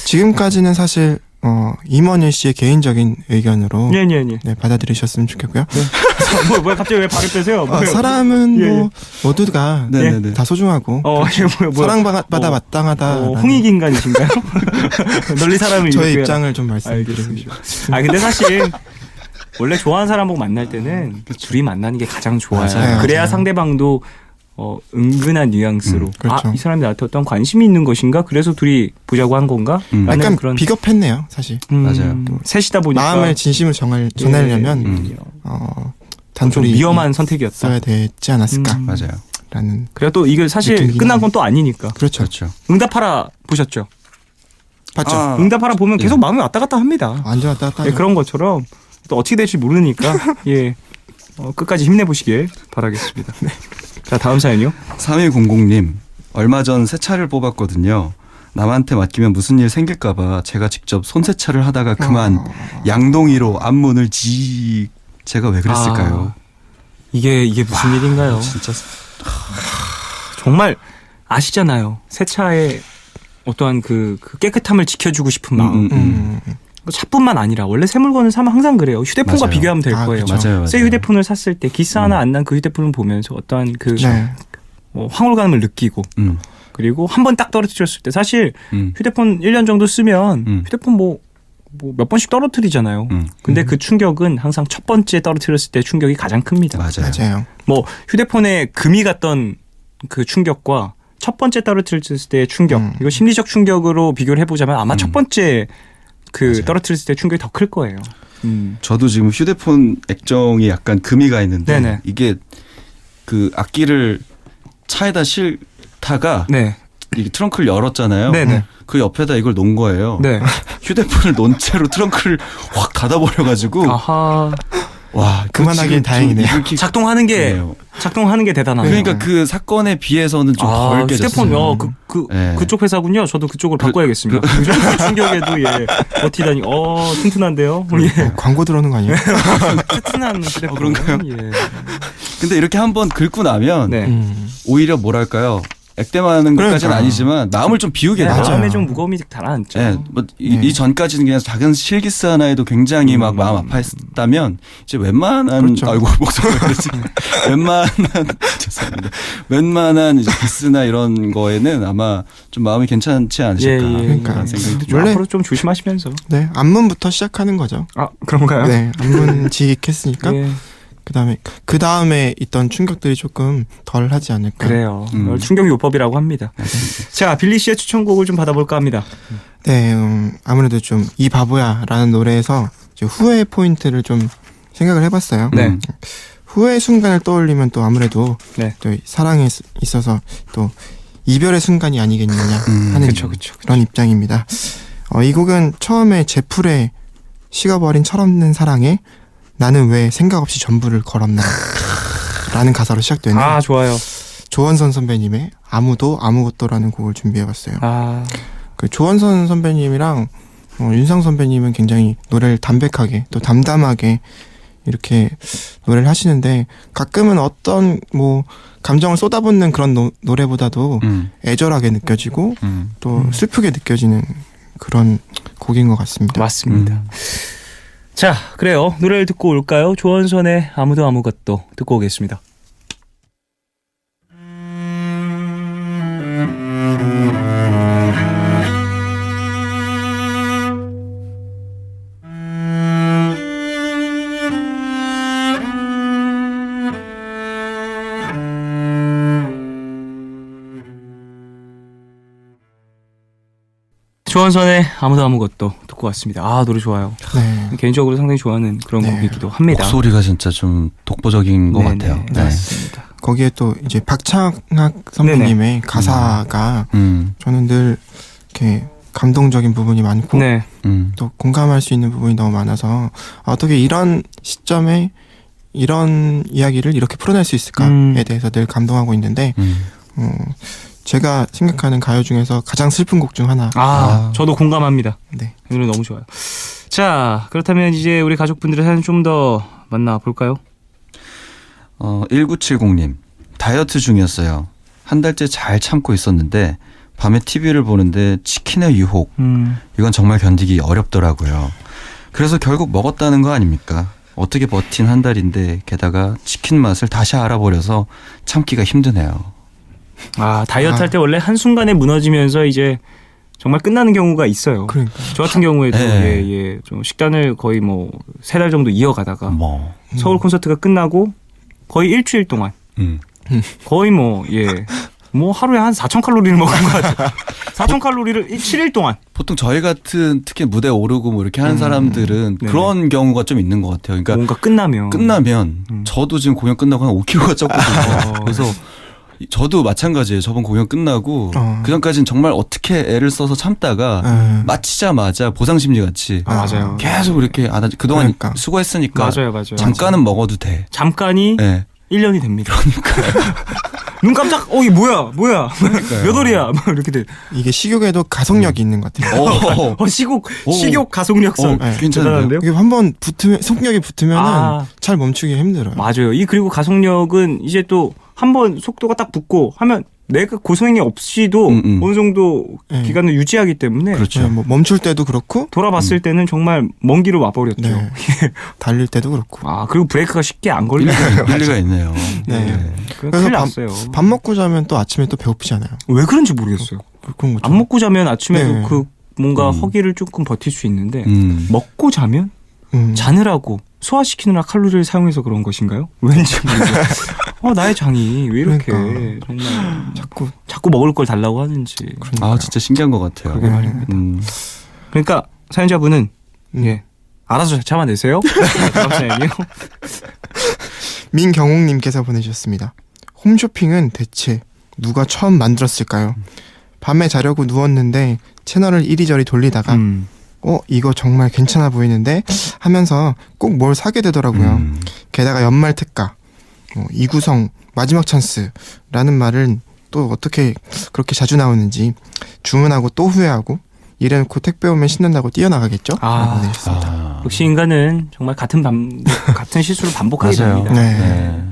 Speaker 3: 지금까지는 사실 임원일 씨의 개인적인 의견으로
Speaker 1: 예, 예, 예.
Speaker 3: 네, 받아들이셨으면 좋겠고요.
Speaker 1: 뭐야 갑자기 왜 발을 빼세요?
Speaker 3: 사람은
Speaker 1: 예,
Speaker 3: 뭐 모두가
Speaker 4: 네네네.
Speaker 3: 다 소중하고
Speaker 1: 뭐야.
Speaker 3: 사랑받아 마땅하다.
Speaker 1: 홍익 인간이신가요? 널리 사람을
Speaker 3: 저의
Speaker 1: 이끌어라.
Speaker 3: 입장을 좀 말씀드리고
Speaker 1: 알겠습니다. 근데 사실 원래 좋아하는 사람 보고 만날 때는 둘이 만나는 게 가장 좋아요.
Speaker 3: 맞아요.
Speaker 1: 그래야
Speaker 3: 맞아요.
Speaker 1: 상대방도 은근한 뉘앙스로
Speaker 3: 그렇죠.
Speaker 1: 이 사람이 나한테 어떤 관심이 있는 것인가? 그래서 둘이 보자고 한 건가? 라는
Speaker 3: 약간
Speaker 1: 그런
Speaker 3: 비겁했네요, 사실.
Speaker 4: 맞아요.
Speaker 1: 셋이다 보니까
Speaker 3: 마음을 진심을 전하려면
Speaker 1: 좀
Speaker 3: 단둘이
Speaker 1: 위험한 선택이었다.
Speaker 3: 써야 되지 않았을까?
Speaker 4: 맞아요.
Speaker 3: 라는
Speaker 1: 그래도 또 이게 사실
Speaker 3: 느낌이긴
Speaker 1: 끝난
Speaker 3: 하네.
Speaker 1: 건 또 아니니까.
Speaker 3: 그렇죠.
Speaker 4: 그렇죠.
Speaker 1: 응답하라 보셨죠?
Speaker 3: 봤죠.
Speaker 4: 아,
Speaker 1: 응답하라 보면 계속 마음이 왔다 갔다 합니다.
Speaker 3: 완전 왔다 갔다
Speaker 1: 예,
Speaker 3: 하죠.
Speaker 1: 그런 것처럼 또 어떻게 될지 모르니까 예 끝까지 힘내보시길 바라겠습니다. 네. 자 다음 사연이요.
Speaker 4: 3200님 얼마 전 새 차를 뽑았거든요. 남한테 맡기면 무슨 일 생길까봐 제가 직접 손세차를 하다가 그만 양동이로 앞문을 제가 왜 그랬을까요?
Speaker 1: 이게 무슨 일인가요?
Speaker 4: 진짜
Speaker 1: 정말 아시잖아요. 새 차의 어떠한 그 깨끗함을 지켜주고 싶은 마음. 차뿐만 아니라 원래 새 물건을 사면 항상 그래요. 휴대폰과
Speaker 4: 맞아요.
Speaker 1: 비교하면 될
Speaker 3: 아,
Speaker 1: 거예요.
Speaker 3: 그쵸.
Speaker 4: 맞아요.
Speaker 1: 새 휴대폰을 샀을 때 기스 하나 안 난 그 휴대폰을 보면서 어떠한 그
Speaker 3: 네.
Speaker 1: 황홀감을 느끼고 그리고 한 번 딱 떨어뜨렸을 때 사실 휴대폰 1년 정도 쓰면 휴대폰 뭐 몇 번씩 떨어뜨리잖아요. 근데 그 충격은 항상 첫 번째 떨어뜨렸을 때 충격이 가장 큽니다.
Speaker 4: 맞아요.
Speaker 3: 맞아요.
Speaker 1: 뭐 휴대폰에 금이 갔던 그 충격과 첫 번째 떨어뜨렸을 때의 충격 이거 심리적 충격으로 비교를 해보자면 아마 첫 번째 그
Speaker 4: 맞아요.
Speaker 1: 떨어뜨렸을 때 충격이 더 클 거예요.
Speaker 4: 저도 지금 휴대폰 액정이 약간 금이 가 있는데
Speaker 1: 네네.
Speaker 4: 이게 그 악기를 차에다 실다가
Speaker 1: 네.
Speaker 4: 이게 트렁크를 열었잖아요.
Speaker 1: 네네.
Speaker 4: 그 옆에다 이걸 놓은 거예요.
Speaker 1: 네.
Speaker 4: 휴대폰을 놓은 채로 트렁크를 확 닫아버려가지고
Speaker 1: 아하.
Speaker 4: 와
Speaker 3: 그만하긴 다행이네요.
Speaker 1: 작동하는 게 대단하네요.
Speaker 4: 그러니까 그 사건에 비해서는 좀 덜 깨졌어요.
Speaker 1: 휴대폰
Speaker 4: 네.
Speaker 1: 그쪽 회사군요. 저도 그쪽을 바꿔야겠습니다. 그 정도 충격에도 예 버티다니 튼튼한데요. 예.
Speaker 3: 광고 들어오는 거 아니에요?
Speaker 1: 튼튼한 휴대폰.
Speaker 4: 그런가요?
Speaker 1: 예.
Speaker 4: 근데 이렇게 한번 긁고 나면
Speaker 1: 네.
Speaker 4: 오히려 뭐랄까요? 액땜하는 것까지는
Speaker 3: 그러니까.
Speaker 4: 아니지만 마음을 좀 비우게
Speaker 1: 네,
Speaker 4: 되죠.
Speaker 3: 맞아요.
Speaker 1: 마음에 좀 무거움이 가라앉죠.
Speaker 4: 네, 이 전까지는 그냥 작은 실기스 하나에도 굉장히 막 마음 아파했다면 이제 웬만한
Speaker 3: 그렇죠.
Speaker 4: 아이고 목소리가 그렇지 웬만한 죄송합니다. 웬만한 이제 기스나 이런 거에는 아마 좀 마음이 괜찮지 않으실까
Speaker 1: 예, 예.
Speaker 4: 그런
Speaker 3: 그러니까.
Speaker 4: 생각이
Speaker 1: 좀
Speaker 3: 원래-
Speaker 1: 앞으로 좀 조심하시면서.
Speaker 3: 네, 안문부터 시작하는 거죠.
Speaker 1: 아 그런가요?
Speaker 3: 네, 안문직했으니까
Speaker 1: 예,
Speaker 3: 그 다음에 있던 충격들이 조금 덜 하지 않을까.
Speaker 1: 그래요.
Speaker 4: 음.
Speaker 1: 충격 요법이라고 합니다. 자 빌리 씨의 추천곡을 좀 받아볼까 합니다.
Speaker 3: 네, 아무래도 좀 이 바보야라는 노래에서 이제 후회 포인트를 좀 생각을 해봤어요.
Speaker 1: 네.
Speaker 3: 후회 순간을 떠올리면 또 아무래도
Speaker 1: 네.
Speaker 3: 또 사랑에 있어서 또 이별의 순간이 아니겠느냐 하는
Speaker 1: 그쵸, 그쵸.
Speaker 3: 그런 입장입니다. 이 곡은 처음에 제풀의 식어버린 철없는 사랑에 나는 왜 생각 없이 전부를 걸었나 라는 가사로 시작되는
Speaker 1: 아 좋아요.
Speaker 3: 조원선 선배님의 아무도 아무것도라는 곡을 준비해봤어요.
Speaker 1: 아
Speaker 3: 그 조원선 선배님이랑 윤상 선배님은 굉장히 노래를 담백하게 또 담담하게 이렇게 노래를 하시는데 가끔은 어떤 뭐 감정을 쏟아붓는 그런 노래보다도 애절하게 느껴지고 또 슬프게 느껴지는 그런 곡인 것 같습니다.
Speaker 1: 맞습니다. 자 그래요. 노래를 듣고 올까요? 조원선의 아무도 아무것도 듣고 오겠습니다. 조원선의 아무도 아무것도 듣고 왔습니다. 아 노래 좋아요.
Speaker 3: 네.
Speaker 1: 개인적으로 상당히 좋아하는 그런
Speaker 3: 네.
Speaker 1: 곡이기도 합니다.
Speaker 4: 목소리가 진짜 좀 독보적인 것
Speaker 1: 네네,
Speaker 4: 같아요.
Speaker 3: 네.
Speaker 1: 맞습니다.
Speaker 3: 거기에 또 이제 박창학 선배님의 가사가 저는 늘 이렇게 감동적인 부분이 많고
Speaker 1: 네.
Speaker 3: 또 공감할 수 있는 부분이 너무 많아서 어떻게 이런 시점에 이런 이야기를 이렇게 풀어낼 수 있을까에 대해서 늘 감동하고 있는데 제가 생각하는 가요 중에서 가장 슬픈 곡 중 하나.
Speaker 1: 저도 공감합니다.
Speaker 3: 네.
Speaker 1: 이 노래 너무 좋아요. 자, 그렇다면 이제 우리 가족분들의 사연 좀 더 만나볼까요?
Speaker 4: 1970님 다이어트 중이었어요. 한 달째 잘 참고 있었는데 밤에 TV를 보는데 치킨의 유혹 이건 정말 견디기 어렵더라고요. 그래서 결국 먹었다는 거 아닙니까? 어떻게 버틴 한 달인데 게다가 치킨 맛을 다시 알아버려서 참기가 힘드네요.
Speaker 1: 다이어트 할 때 원래 한순간에 무너지면서 이제 정말 끝나는 경우가 있어요.
Speaker 3: 그러니까.
Speaker 1: 저 같은 경우에도
Speaker 4: 네.
Speaker 1: 좀 식단을 거의 뭐 3달 정도 이어가다가
Speaker 4: 뭐
Speaker 1: 서울 콘서트가 끝나고 거의 일주일 동안 거의 뭐 하루에 한 4,000칼로리를 먹은 것 같아요. 4,000칼로리를 7일 동안.
Speaker 4: 보통 저희 같은 특히 무대 오르고 뭐 이렇게 하는 사람들은
Speaker 1: 네네.
Speaker 4: 그런 경우가 좀 있는 것 같아요. 그러니까
Speaker 1: 뭔가 끝나면
Speaker 4: 저도 지금 공연 끝나고 한 5kg가 쪘거든요. 그래서 저도 마찬가지예요. 저번 공연 끝나고 그 전까지는 정말 어떻게 애를 써서 참다가 마치자마자 보상심리 같이
Speaker 1: 맞아요.
Speaker 4: 계속 이렇게 나 그동안
Speaker 3: 그러니까.
Speaker 4: 수고했으니까
Speaker 1: 맞아요.
Speaker 4: 잠깐은 먹어도 돼.
Speaker 1: 잠깐이
Speaker 4: 네.
Speaker 1: 1년이 됩니다. 눈 깜짝 이게 뭐야 몇 월이야 막 이렇게 돼.
Speaker 3: 이게 식욕에도 가속력이 있는 것 같아요.
Speaker 1: 식욕 가속력선
Speaker 4: 괜찮은데요?
Speaker 1: 대단한데요?
Speaker 3: 이게 한번 붙으면 속력이 붙으면은
Speaker 1: 아.
Speaker 3: 잘 멈추기 힘들어요.
Speaker 1: 맞아요. 그리고 가속력은 이제 또 한 번 속도가 딱 붙고 하면 내가 고소행위 없이도 어느 정도
Speaker 3: 네.
Speaker 1: 기간을 유지하기 때문에
Speaker 4: 그렇죠.
Speaker 3: 네, 뭐 멈출 때도 그렇고
Speaker 1: 돌아봤을 때는 정말 먼 길을 와버렸죠.
Speaker 3: 네. 달릴 때도 그렇고.
Speaker 1: 그리고 브레이크가 쉽게 안 걸리는
Speaker 4: 일리가 있네요.
Speaker 3: 네.
Speaker 1: 큰일
Speaker 3: 그래서
Speaker 1: 났어요.
Speaker 3: 밥 먹고 자면 또 아침에 또 배고프잖아요.
Speaker 1: 왜 그런지 모르겠어요.
Speaker 3: 그런 거죠.
Speaker 1: 안 먹고 자면 아침에도
Speaker 3: 네.
Speaker 1: 그 뭔가 허기를 조금 버틸 수 있는데 먹고 자면 자느라고 소화시키느라 칼로리를 사용해서 그런 것인가요? 왠지 모르겠어요. 나의 장이 왜 이렇게
Speaker 3: 그러니까.
Speaker 1: 정말 자꾸 먹을 걸 달라고 하는지.
Speaker 4: 진짜 신기한 것 같아요.
Speaker 1: 그러게 말입니다. 그러니까 사연자분은 알아서 참아내세요. 다음 사연이요.
Speaker 3: 민경옥님께서 보내주셨습니다. 홈쇼핑은 대체 누가 처음 만들었을까요? 밤에 자려고 누웠는데 채널을 이리저리 돌리다가 이거 정말 괜찮아 보이는데 하면서 꼭 뭘 사게 되더라고요. 게다가 연말 특가, 2구성, 마지막 찬스라는 말은 또 어떻게 그렇게 자주 나오는지 주문하고 또 후회하고 이래놓고 택배 오면 신난다고 뛰어나가겠죠? 보내주셨습니다.
Speaker 1: 역시 인간은 정말 같은 실수를 반복하게
Speaker 4: 맞아요.
Speaker 1: 됩니다.
Speaker 3: 네.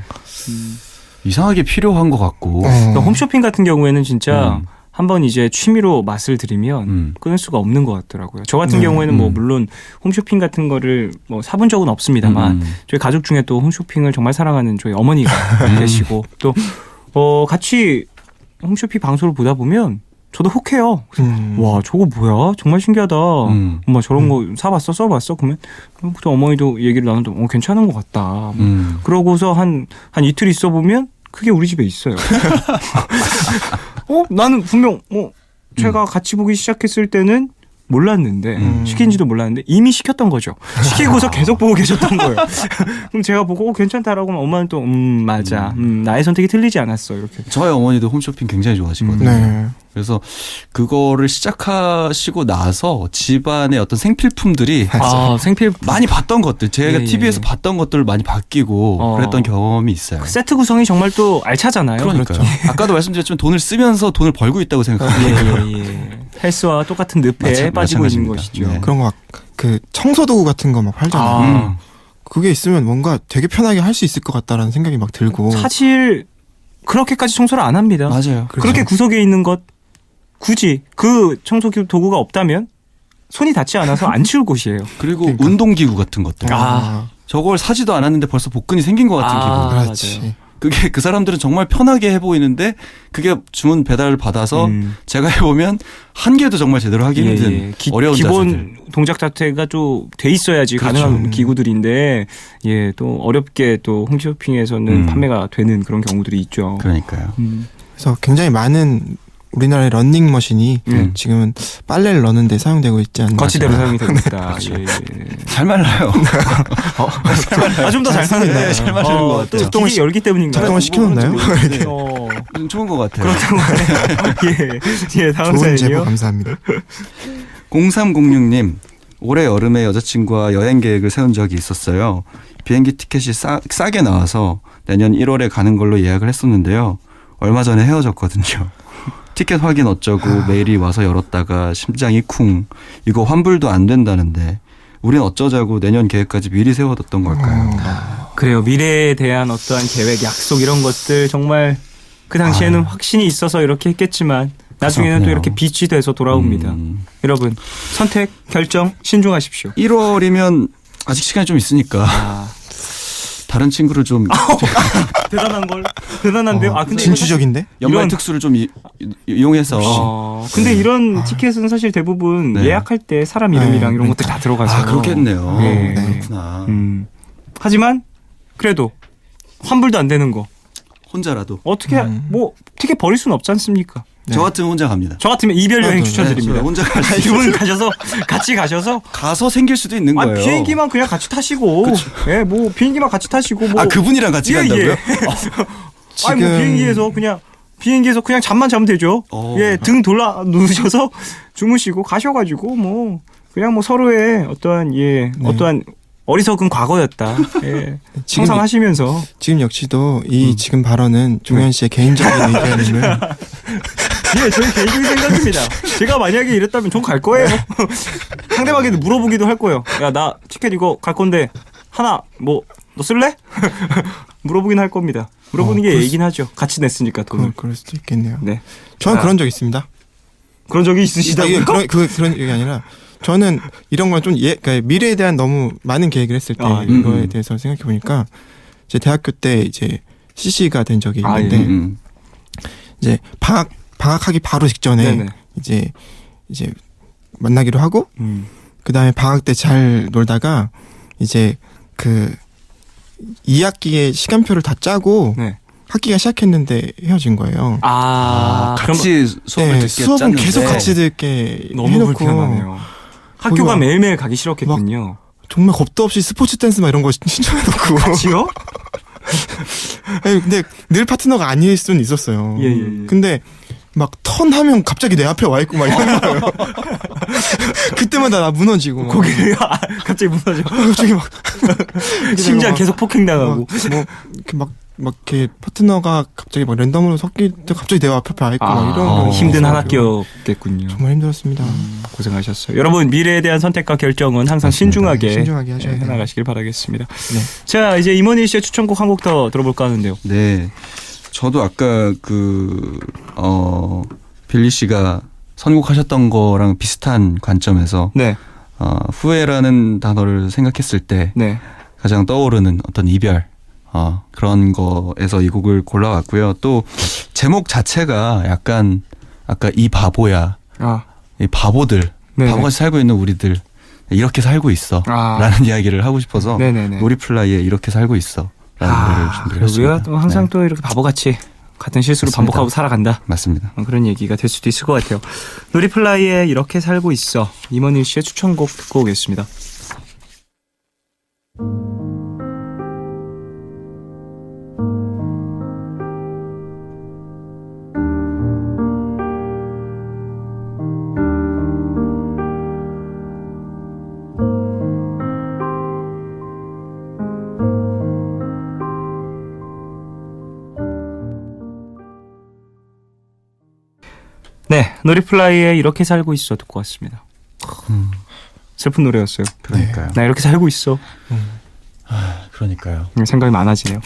Speaker 4: 이상하게 필요한 것 같고.
Speaker 1: 그러니까 홈쇼핑 같은 경우에는 진짜
Speaker 4: 음.
Speaker 1: 한번 이제 취미로 맛을 들이면 끊을 수가 없는 것 같더라고요. 저 같은
Speaker 3: 네.
Speaker 1: 경우에는 뭐 물론 홈쇼핑 같은 거를 뭐 사본 적은 없습니다만 저희 가족 중에 또 홈쇼핑을 정말 사랑하는 저희 어머니가 계시고 또 같이 홈쇼핑 방송을 보다 보면 저도 혹해요. 와 저거 뭐야? 정말 신기하다. 엄마 저런 거 사봤어? 써봤어? 그러면 또 어머니도 얘기를 나누면 괜찮은 것 같다. 그러고서 한 이틀 있어 보면 그게 우리 집에 있어요. 나는 분명 제가 같이 보기 시작했을 때는 몰랐는데 시킨지도 몰랐는데 이미 시켰던 거죠. 시키고서 계속 보고 계셨던 거예요. 그럼 제가 보고 괜찮다라고 하면 엄마는 또 맞아. 나의 선택이 틀리지 않았어. 이렇게.
Speaker 4: 저희 어머니도 홈쇼핑 굉장히 좋아하시거든요.
Speaker 3: 네.
Speaker 4: 그래서 그거를 시작하시고 나서 집안의 어떤 생필품들이
Speaker 1: 생필품
Speaker 4: 많이 봤던 것들, 제가
Speaker 1: 예,
Speaker 4: TV에서
Speaker 1: 예.
Speaker 4: 봤던 것들을 많이 바뀌고 그랬던 경험이 있어요.
Speaker 1: 그 세트 구성이 정말 또 알차잖아요.
Speaker 4: 그러니까요.
Speaker 3: 그렇죠.
Speaker 4: 아까도 말씀드렸지만 돈을 쓰면서 돈을 벌고 있다고 생각합니다.
Speaker 1: 예. 헬스와 똑같은 늪에 빠지고 있는
Speaker 4: 마찬가지입니다.
Speaker 1: 것이죠.
Speaker 4: 네.
Speaker 3: 그런 거 막 그 청소도구 같은 거 막 팔잖아요. 그게 있으면 뭔가 되게 편하게 할 수 있을 것 같다라는 생각이 막 들고.
Speaker 1: 사실 그렇게까지 청소를 안 합니다.
Speaker 4: 맞아요.
Speaker 1: 그렇게 구석에 있는 것 굳이 그 청소 도구가 없다면 손이 닿지 않아서 안 치울 곳이에요.
Speaker 4: 그리고
Speaker 3: 그러니까.
Speaker 4: 운동기구 같은 것들.
Speaker 3: 아,
Speaker 4: 저걸 사지도 않았는데 벌써 복근이 생긴 것 같은 기분.
Speaker 3: 그렇지.
Speaker 1: 맞아요.
Speaker 4: 그게 그 사람들은 정말 편하게 해 보이는데 그게 주문 배달을 받아서 제가 해보면 한 개도 정말 제대로 하기 힘든 어려운
Speaker 1: 기본
Speaker 4: 자세들.
Speaker 1: 동작 자체가 좀 돼 있어야지
Speaker 4: 그렇죠.
Speaker 1: 가능한 기구들인데 또 어렵게 또 홈쇼핑에서는 판매가 되는 그런 경우들이 있죠.
Speaker 4: 그러니까요.
Speaker 3: 그래서 굉장히 많은 우리나라의 런닝머신이 지금은 빨래를 넣는 데 사용되고 있지 않나.
Speaker 1: 거치대로
Speaker 3: 싶어요.
Speaker 1: 사용이 됩니다.
Speaker 4: 잘 말라요.
Speaker 1: 좀 더 잘 사는
Speaker 4: 네, 잘 마시는 것 같아요.
Speaker 1: 또
Speaker 3: 작동을
Speaker 1: 기계 열기 때문인가요?
Speaker 3: 작동을 시켜놓나요?
Speaker 4: 좀 좋은 것 같아요.
Speaker 1: 그렇다고 하네요. 예, 다음
Speaker 3: 좋은 제보
Speaker 1: 사연이요.
Speaker 3: 감사합니다.
Speaker 4: 0306님, 올해 여름에 여자친구와 여행 계획을 세운 적이 있었어요. 비행기 티켓이 싸게 나와서 내년 1월에 가는 걸로 예약을 했었는데요. 얼마 전에 헤어졌거든요. 티켓 확인 어쩌고 메일이 와서 열었다가 심장이 쿵. 이거 환불도 안 된다는데 우린 어쩌자고 내년 계획까지 미리 세워뒀던 걸까요?
Speaker 1: 그래요. 미래에 대한 어떠한 계획, 약속 이런 것들 정말 그 당시에는 확신이 있어서 이렇게 했겠지만 나중에는 또
Speaker 4: 그래요.
Speaker 1: 이렇게 빛이 돼서 돌아옵니다. 여러분 선택, 결정 신중하십시오.
Speaker 4: 1월이면 아직 시간이 좀 있으니까 다른 친구를 좀
Speaker 1: 대단한 걸 대단한데요. 근데
Speaker 3: 진취적인데?
Speaker 4: 연말
Speaker 1: 이런-
Speaker 4: 특수를 좀 이용해서
Speaker 1: 근데 이런 티켓은 사실 대부분
Speaker 4: 네.
Speaker 1: 예약할 때 사람 이름이랑
Speaker 3: 네,
Speaker 1: 이런 것들 다 들어가서
Speaker 4: 그렇겠네요.
Speaker 1: 네.
Speaker 4: 그렇구나.
Speaker 1: 하지만 그래도 환불도 안 되는 거
Speaker 4: 혼자라도
Speaker 1: 어떻게 뭐 티켓 버릴 수는 없지 않습니까?
Speaker 4: 저 같으면 혼자 갑니다.
Speaker 1: 저 같으면 이별 여행
Speaker 3: 저도,
Speaker 1: 추천드립니다.
Speaker 4: 혼자
Speaker 1: 두분 가셔서 같이 가셔서
Speaker 4: 가서 생길 수도 있는 거예요.
Speaker 1: 비행기만 그냥 같이 타시고 뭐 비행기만 같이 타시고 뭐
Speaker 4: 그분이랑 같이 간다고요?
Speaker 1: 아니 뭐 비행기에서 그냥 잠만 자면 되죠. 등 돌아 누우셔서 주무시고 가셔가지고 뭐 그냥 뭐 서로의 어떠한 어리석은 과거였다.
Speaker 3: 지금-
Speaker 1: 상상하시면서
Speaker 3: 지금 역시도 이 지금 발언은 종현 씨의 개인적인 의견임을
Speaker 1: 저희 개인적인 생각입니다. 제가 만약에 이랬다면 전 갈 거예요. 상대방에게 물어보기도 할 거예요. 야, 나 티켓 이거 갈 건데 하나 뭐 너 쓸래? 물어보긴 할 겁니다. 물어보는 게 예의긴 하죠. 같이 냈으니까 돈을.
Speaker 3: 그럴 수도 있겠네요.
Speaker 1: 네.
Speaker 3: 저는 그런 적 있습니다.
Speaker 1: 그런 적이
Speaker 3: 이게
Speaker 1: 있으시다고요?
Speaker 3: 그런 얘기 아니라 저는 이런 건 좀 그러니까 미래에 대한 너무 많은 계획을 했을 때 이거에 대해서 생각해 보니까 제 대학교 때 이제 CC가 된 적이 있는데 이제 방학하기 바로 직전에
Speaker 1: 네네.
Speaker 3: 이제 만나기로 하고 그 다음에 방학 때 잘 놀다가 이제 그 2학기에 시간표를 다 짜고
Speaker 1: 네.
Speaker 3: 학기가 시작했는데 헤어진 거예요.
Speaker 4: 같이 수업을 듣게
Speaker 3: 수업은
Speaker 4: 짰는데
Speaker 3: 계속 같이 듣게
Speaker 1: 너무
Speaker 3: 해놓고
Speaker 1: 불편하네요. 학교가
Speaker 3: 거기가
Speaker 1: 매일매일 가기 싫었겠군요.
Speaker 3: 정말 겁도 없이 스포츠 댄스 막 이런 거 신청해놓고
Speaker 1: 같이요?
Speaker 3: 아니, 근데 늘 파트너가 아닐 수는 있었어요.
Speaker 1: 예.
Speaker 3: 근데 막 턴하면 갑자기 내 앞에 와 있고 막 이런 거예요. 그때마다 나 무너지고 막.
Speaker 1: 고개가 갑자기 무너져.
Speaker 3: 갑자기 막
Speaker 1: 심장
Speaker 3: 막
Speaker 1: 계속 폭행당하고.
Speaker 3: 막 이렇게 파트너가 갑자기 막 랜덤으로 섞일 때 갑자기 내 앞에 와 있고 막 이런 거
Speaker 1: 힘든 한
Speaker 3: 있어가지고
Speaker 1: 학교였겠군요.
Speaker 3: 정말 힘들었습니다.
Speaker 1: 고생하셨어요. 여러분 미래에 대한 선택과 결정은 항상 신중하게
Speaker 3: 하셔야 돼요.
Speaker 1: 해나가시길 바라겠습니다. 자 이제 임원희 씨의 추천곡 한 곡 더 들어볼까 하는데요.
Speaker 4: 네. 저도 아까 빌리 씨가 선곡하셨던 거랑 비슷한 관점에서
Speaker 1: 네,
Speaker 4: 후회라는 단어를 생각했을 때
Speaker 1: 네,
Speaker 4: 가장 떠오르는 어떤 이별 그런 거에서 이 곡을 골라왔고요. 또 제목 자체가 약간 아까 이 바보야, 이 바보들,
Speaker 1: 네네.
Speaker 4: 바보같이 살고 있는 우리들 이렇게 살고 있어 라는 이야기를 하고 싶어서
Speaker 1: 네네네.
Speaker 4: 놀이플라이에 이렇게 살고 있어 라는 노래를 준비했습니다.
Speaker 1: 우리가 또 항상
Speaker 4: 네.
Speaker 1: 또 이렇게 바보같이 같은 실수를
Speaker 4: 맞습니다.
Speaker 1: 반복하고 살아간다.
Speaker 4: 맞습니다.
Speaker 1: 그런 얘기가 될 수도 있을 것 같아요. 놀이플라이에 이렇게 살고 있어. 임원일 씨의 추천곡 듣고 오겠습니다. 네, 놀이플라이에 이렇게 살고 있어 듣고 왔습니다. 슬픈 노래였어요.
Speaker 4: 그러니까요.
Speaker 1: 나 이렇게 살고 있어.
Speaker 4: 그러니까요.
Speaker 1: 생각이 많아지네요.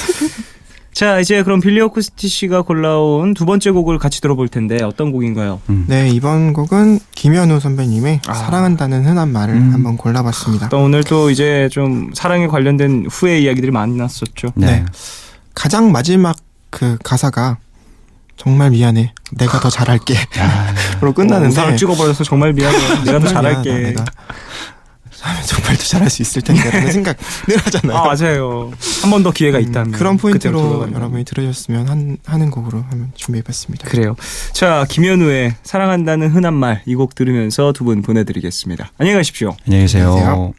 Speaker 1: 자, 이제 그럼 빌리 오크스티 씨가 골라온 두 번째 곡을 같이 들어볼 텐데 어떤 곡인가요?
Speaker 3: 네, 이번 곡은 김현우 선배님의 사랑한다는 흔한 말을 한번 골라봤습니다.
Speaker 1: 또 오늘 또 이제 좀 사랑에 관련된 후회 이야기들이 많이 났었죠.
Speaker 3: 네. 가장 마지막 그 가사가 정말 미안해. 내가 더 잘할게. 로 끝나는데
Speaker 1: 우산을 찍어버려서 정말 미안해. 내가 더 잘할게.
Speaker 3: 내가 정말 더 잘할 수 있을 텐데 라는 생각 늘 하잖아요.
Speaker 1: 맞아요. 한 번 더 기회가 있다면.
Speaker 3: 그런
Speaker 1: 그때로
Speaker 3: 포인트로
Speaker 1: 돌아가면.
Speaker 3: 여러분이 들으셨으면 하는 곡으로 한번 준비해봤습니다.
Speaker 1: 그래요. 자, 김현우의 사랑한다는 흔한 말 이 곡 들으면서 두 분 보내드리겠습니다. 안녕히 가십시오.
Speaker 4: 안녕히 계세요.
Speaker 3: 안녕히 계세요.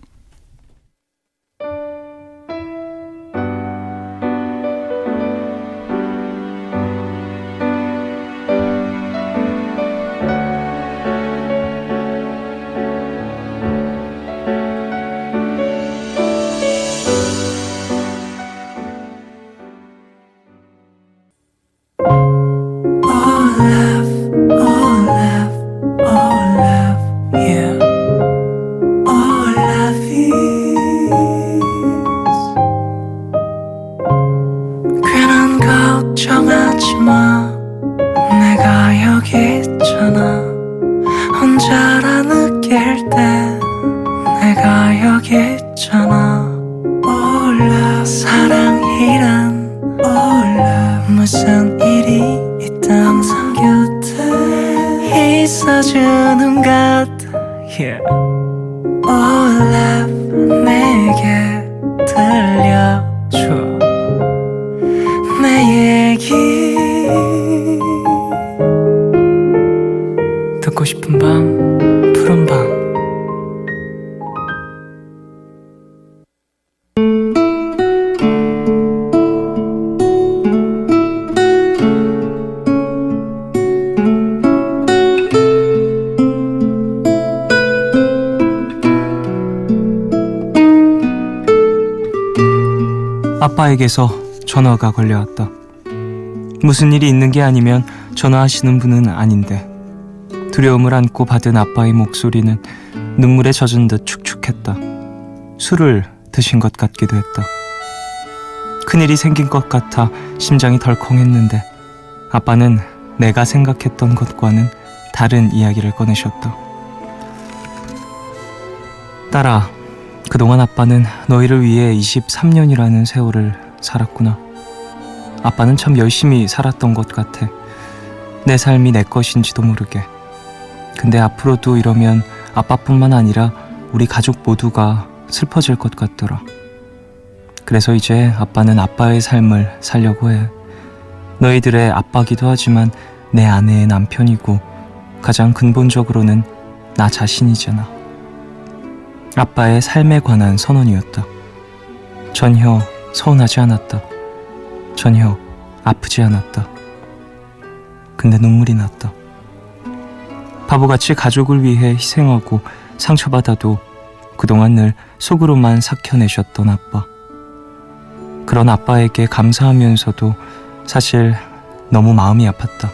Speaker 6: 괜한 걱정하지 마 내가 여기 있잖아 혼자라 느낄 때 내가 여기 있잖아 Oh love 사랑이란 Oh love 무슨 일이 있든 항상 곁에 있어주는 것 yeah. Oh love 내게 들려줘 내 얘기 듣고 싶은 밤 푸른 밤
Speaker 1: 아빠에게서 전화가 걸려왔다. 무슨 일이 있는 게 아니면 전화하시는 분은 아닌데 두려움을 안고 받은 아빠의 목소리는 눈물에 젖은 듯 축축했다. 술을 드신 것 같기도 했다. 큰일이 생긴 것 같아 심장이 덜컹했는데 아빠는 내가 생각했던 것과는 다른 이야기를 꺼내셨다. 딸아, 그동안 아빠는 너희를 위해 23년이라는 세월을 살았구나. 아빠는 참 열심히 살았던 것 같아. 내 삶이 내 것인지도 모르게. 근데 앞으로도 이러면 아빠뿐만 아니라 우리 가족 모두가 슬퍼질 것 같더라. 그래서 이제 아빠는 아빠의 삶을 살려고 해. 너희들의 아빠기도 하지만 내 아내의 남편이고 가장 근본적으로는 나 자신이잖아. 아빠의 삶에 관한 선언이었다. 전혀 서운하지 않았다. 전혀 아프지 않았다. 근데 눈물이 났다. 바보같이 가족을 위해 희생하고 상처받아도 그동안 늘 속으로만 삭혀내셨던 아빠. 그런 아빠에게 감사하면서도 사실 너무 마음이 아팠다.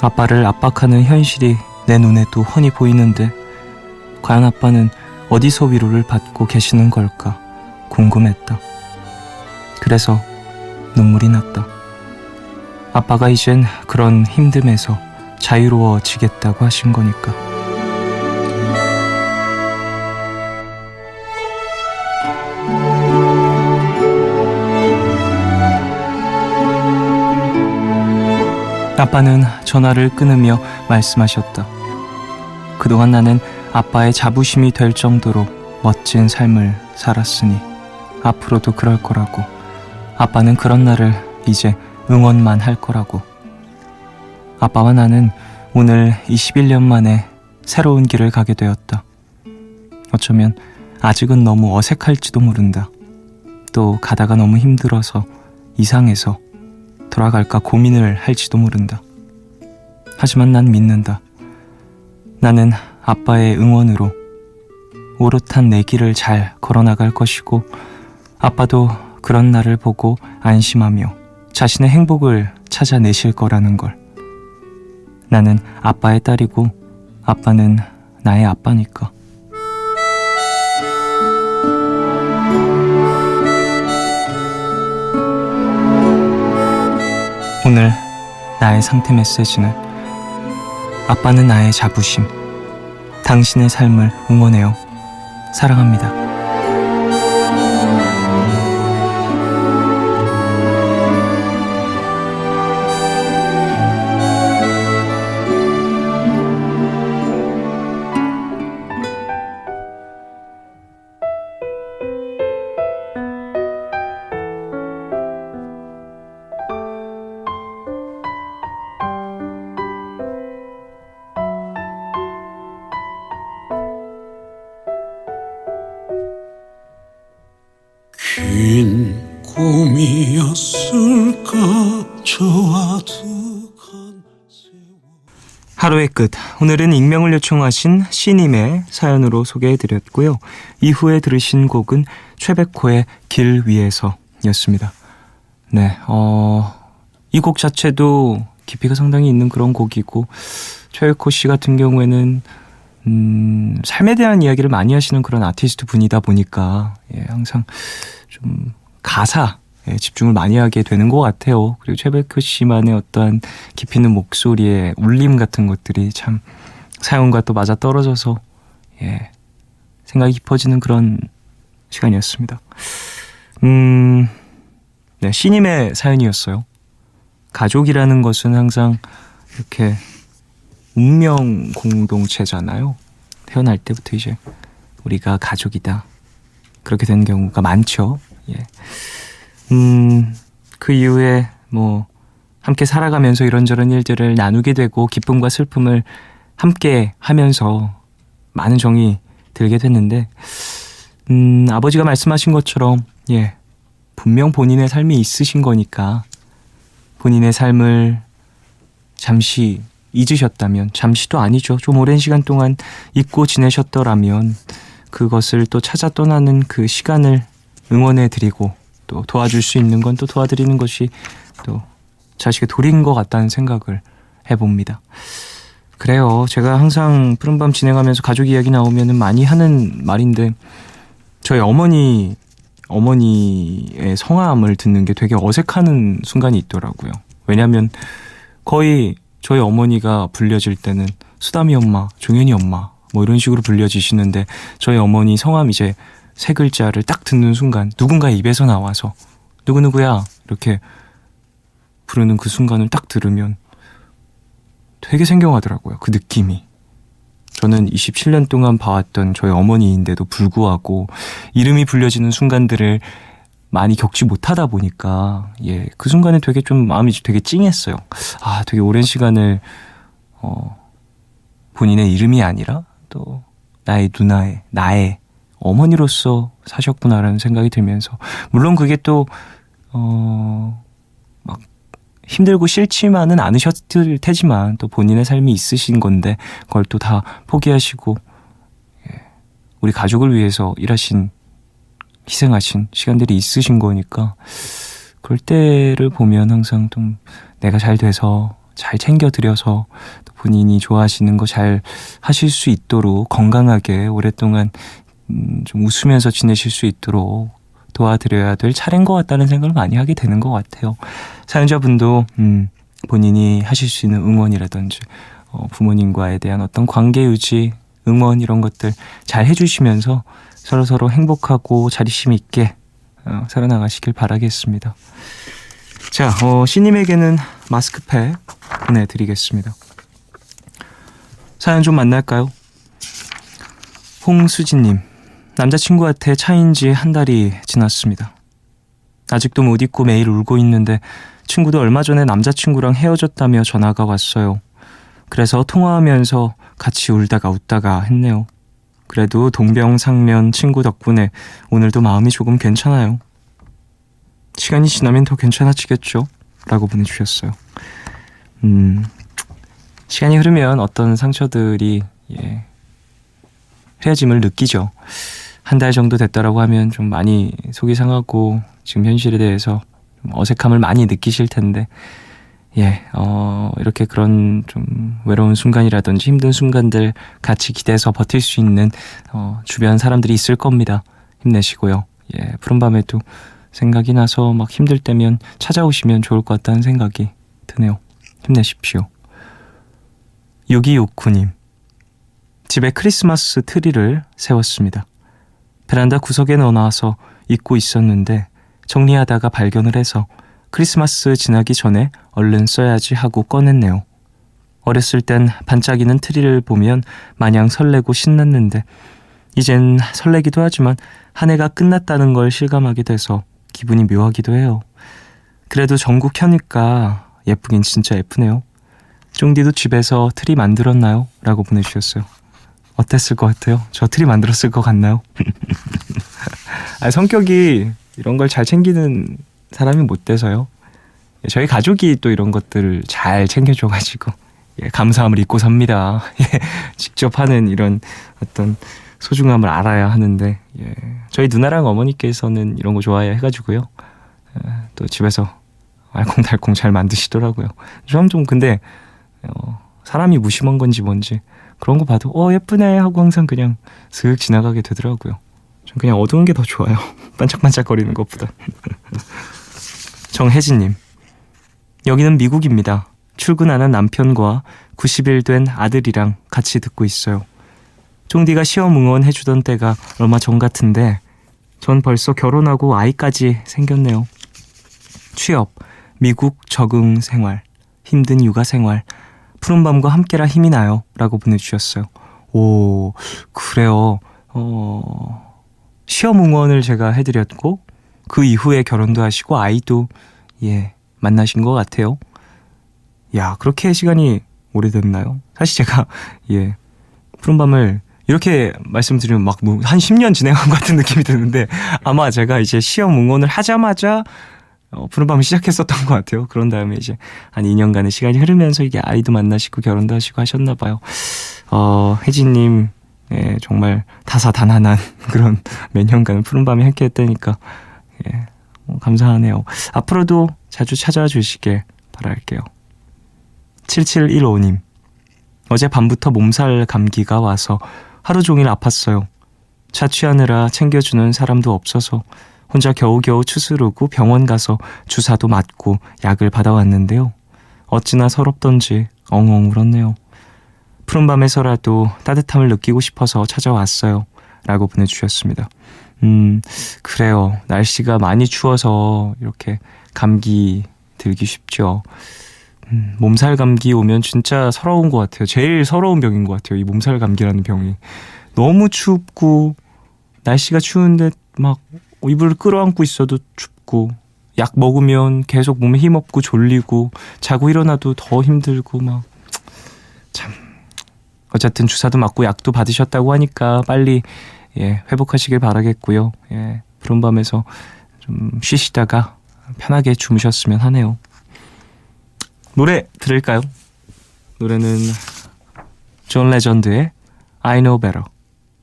Speaker 1: 아빠를 압박하는 현실이 내 눈에도 훤히 보이는데 과연 아빠는 어디서 위로를 받고 계시는 걸까 궁금했다. 그래서 눈물이 났다. 아빠가 이젠 그런 힘듦에서 자유로워지겠다고 하신 거니까. 아빠는 전화를 끊으며 말씀하셨다. 그동안 나는 아빠의 자부심이 될 정도로 멋진 삶을 살았으니 앞으로도 그럴 거라고. 아빠는 그런 나를 이제 응원만 할 거라고. 아빠와 나는 오늘 21년 만에 새로운 길을 가게 되었다. 어쩌면 아직은 너무 어색할지도 모른다. 또 가다가 너무 힘들어서 이상해서 돌아갈까 고민을 할지도 모른다. 하지만 난 믿는다. 나는 아빠의 응원으로 오롯한 내 길을 잘 걸어나갈 것이고 아빠도 그런 나를 보고 안심하며 자신의 행복을 찾아내실 거라는 걸. 나는 아빠의 딸이고 아빠는 나의 아빠니까. 오늘 나의 상태 메시지는 아빠는 나의 자부심, 당신의 삶을 응원해요. 사랑합니다.
Speaker 7: 긴 꿈이었을까 저 아득한
Speaker 1: 하루의 끝. 오늘은 익명을 요청하신 C님의 사연으로 소개해드렸고요. 이후에 들으신 곡은 최백호의 길 위에서 였습니다. 네, 이 곡 자체도 깊이가 상당히 있는 그런 곡이고 최백호 씨 같은 경우에는 삶에 대한 이야기를 많이 하시는 그런 아티스트 분이다 보니까 항상 좀 가사에 집중을 많이 하게 되는 것 같아요. 그리고 최백호 씨만의 어떠한 깊이 있는 목소리의 울림 같은 것들이 참 사연과 또 맞아 떨어져서 생각이 깊어지는 그런 시간이었습니다. 네, C님의 사연이었어요. 가족이라는 것은 항상 이렇게 운명 공동체잖아요. 태어날 때부터 이제 우리가 가족이다. 그렇게 되는 경우가 많죠. 그 이후에 뭐 함께 살아가면서 이런저런 일들을 나누게 되고 기쁨과 슬픔을 함께 하면서 많은 정이 들게 됐는데 아버지가 말씀하신 것처럼 분명 본인의 삶이 있으신 거니까 본인의 삶을 잠시 잊으셨다면, 잠시도 아니죠. 좀 오랜 시간 동안 잊고 지내셨더라면 그것을 또 찾아 떠나는 그 시간을 응원해드리고 또 도와줄 수 있는 건 또 도와드리는 것이 또 자식의 도리인 것 같다는 생각을 해봅니다. 그래요. 제가 항상 푸른밤 진행하면서 가족 이야기 나오면 많이 하는 말인데 저희 어머니의 성함을 듣는 게 되게 어색하는 순간이 있더라고요. 왜냐하면 거의 저희 어머니가 불려질 때는 수담이 엄마, 종현이 엄마 뭐 이런 식으로 불려지시는데 저희 어머니 성함 이제 세 글자를 딱 듣는 순간 누군가의 입에서 나와서 누구누구야 이렇게 부르는 그 순간을 딱 들으면 되게 생경하더라고요. 그 느낌이. 저는 27년 동안 봐왔던 저희 어머니인데도 불구하고 이름이 불려지는 순간들을 많이 겪지 못하다 보니까 그 순간에 되게 좀 마음이 되게 찡했어요. 아, 되게 오랜 시간을 본인의 이름이 아니라 또 나의 누나의 나의 어머니로서 사셨구나라는 생각이 들면서 물론 그게 또 막 힘들고 싫지만은 않으셨을 테지만 또 본인의 삶이 있으신 건데 그걸 또 다 포기하시고 우리 가족을 위해서 일하신 희생하신 시간들이 있으신 거니까 그럴 때를 보면 항상 좀 내가 잘 돼서 잘 챙겨드려서 또 본인이 좋아하시는 거 잘 하실 수 있도록 건강하게 오랫동안 좀 웃으면서 지내실 수 있도록 도와드려야 될 차례인 것 같다는 생각을 많이 하게 되는 것 같아요. 사연자분도 본인이 하실 수 있는 응원이라든지 부모님과에 대한 어떤 관계 유지, 응원 이런 것들 잘 해주시면서 서로서로 행복하고 자립심 있게 살아나가시길 바라겠습니다. 자, C님에게는 마스크팩 보내드리겠습니다. 사연 좀 만날까요? 홍수진님, 남자친구한테 차인 지 한 달이 지났습니다. 아직도 못 잊고 매일 울고 있는데 친구도 얼마 전에 남자친구랑 헤어졌다며 전화가 왔어요. 그래서 통화하면서 같이 울다가 웃다가 했네요. 그래도 동병상련 친구 덕분에 오늘도 마음이 조금 괜찮아요. 시간이 지나면 더 괜찮아지겠죠? 라고 보내주셨어요. 시간이 흐르면 어떤 상처들이 헤어짐을 느끼죠. 한 달 정도 됐다라고 하면 좀 많이 속이 상하고 지금 현실에 대해서 좀 어색함을 많이 느끼실 텐데 이렇게 그런 좀 외로운 순간이라든지 힘든 순간들 같이 기대서 버틸 수 있는 주변 사람들이 있을 겁니다. 힘내시고요. 푸른밤에도 생각이 나서 막 힘들 때면 찾아오시면 좋을 것 같다는 생각이 드네요. 힘내십시오. 6269님, 집에 크리스마스 트리를 세웠습니다. 베란다 구석에 넣어놔서 잊고 있었는데 정리하다가 발견을 해서 크리스마스 지나기 전에 얼른 써야지 하고 꺼냈네요. 어렸을 땐 반짝이는 트리를 보면 마냥 설레고 신났는데 이젠 설레기도 하지만 한 해가 끝났다는 걸 실감하게 돼서 기분이 묘하기도 해요. 그래도 전구 켜니까 예쁘긴 진짜 예쁘네요. 쫑디도 집에서 트리 만들었나요? 라고 보내주셨어요. 어땠을 것 같아요? 저 트리 만들었을 것 같나요? 성격이 이런 걸 잘 챙기는 사람이 못 돼서요. 저희 가족이 또 이런 것들을 잘 챙겨줘가지고 감사함을 잊고 삽니다. 직접 하는 이런 어떤 소중함을 알아야 하는데 저희 누나랑 어머니께서는 이런 거 좋아해 해가지고요. 또 집에서 알콩달콩 잘 만드시더라고요. 좀 근데 사람이 무심한 건지 뭔지 그런 거 봐도 예쁘네 하고 항상 그냥 슥 지나가게 되더라고요. 전 그냥 어두운 게 더 좋아요. 반짝반짝거리는 것보다. 정혜진님, 여기는 미국입니다. 출근하는 남편과 90일 된 아들이랑 같이 듣고 있어요. 쫑디가 시험 응원해주던 때가 얼마 전 같은데 전 벌써 결혼하고 아이까지 생겼네요. 취업, 미국 적응 생활, 힘든 육아 생활, 푸른밤과 함께라 힘이 나요 라고 보내주셨어요. 오, 그래요. 시험 응원을 제가 해드렸고 그 이후에 결혼도 하시고 아이도 만나신 것 같아요. 야, 그렇게 시간이 오래됐나요? 사실 제가 푸른밤을 이렇게 말씀드리면 막 한 10년 진행한 것 같은 느낌이 드는데 아마 제가 이제 시험 응원을 하자마자 푸른밤을 시작했었던 것 같아요. 그런 다음에 이제 한 2년간의 시간이 흐르면서 이게 아이도 만나시고 결혼도 하시고 하셨나 봐요. 혜진님 정말 다사다난한 그런 몇 년간을 푸른밤에 함께 했다니까 감사하네요. 앞으로도 자주 찾아와 주시길 바랄게요. 7715님, 어제 밤부터 몸살 감기가 와서 하루 종일 아팠어요. 자취하느라 챙겨주는 사람도 없어서 혼자 겨우겨우 추스르고 병원 가서 주사도 맞고 약을 받아왔는데요. 어찌나 서럽던지 엉엉 울었네요. 푸른밤에서라도 따뜻함을 느끼고 싶어서 찾아왔어요. 라고 보내주셨습니다. 그래요. 날씨가 많이 추워서 이렇게 감기 들기 쉽죠. 몸살 감기 오면 진짜 서러운 것 같아요. 제일 서러운 병인 것 같아요. 이 몸살 감기라는 병이. 너무 춥고 날씨가 추운데 막 이불을 끌어안고 있어도 춥고 약 먹으면 계속 몸에 힘없고 졸리고 자고 일어나도 더 힘들고 막 참 어쨌든 주사도 맞고 약도 받으셨다고 하니까 빨리 회복하시길 바라겠고요. 푸른밤에서 좀 쉬시다가 편하게 주무셨으면 하네요. 노래 들을까요? 노래는 존 레전드의 I Know Better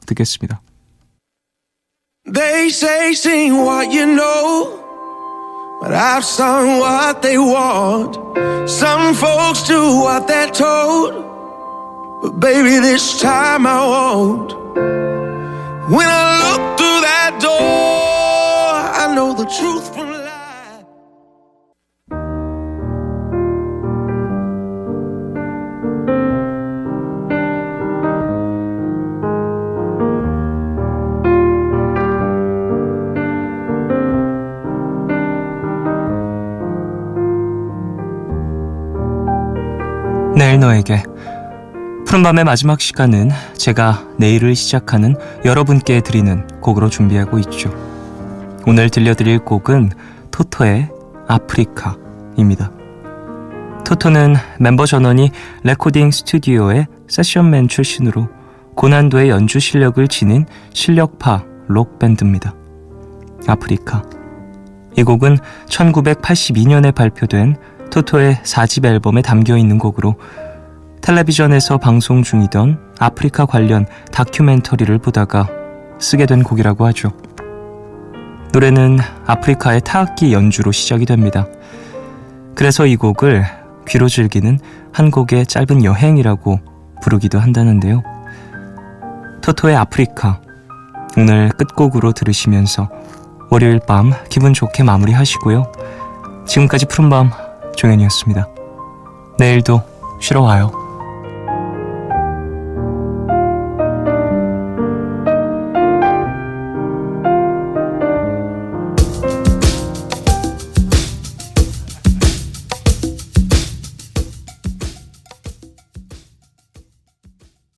Speaker 1: 듣겠습니다.
Speaker 7: They say sing what you know, but I've sung what they want. Some folks do what they're told, but baby this time I won't. When I look through that door, I know the truth from lie.
Speaker 1: 내일 너에게. 푸른밤의 마지막 시간은 제가 내일을 시작하는 여러분께 드리는 곡으로 준비하고 있죠. 오늘 들려드릴 곡은 토토의 아프리카입니다. 토토는 멤버 전원이 레코딩 스튜디오의 세션맨 출신으로 고난도의 연주 실력을 지닌 실력파 록밴드입니다. 아프리카. 이 곡은 1982년에 발표된 토토의 4집 앨범에 담겨있는 곡으로 텔레비전에서 방송 중이던 아프리카 관련 다큐멘터리를 보다가 쓰게 된 곡이라고 하죠. 노래는 아프리카의 타악기 연주로 시작이 됩니다. 그래서 이 곡을 귀로 즐기는 한 곡의 짧은 여행이라고 부르기도 한다는데요. 토토의 아프리카, 오늘 끝곡으로 들으시면서 월요일 밤 기분 좋게 마무리하시고요. 지금까지 푸른밤 종현이었습니다. 내일도 쉬러 와요.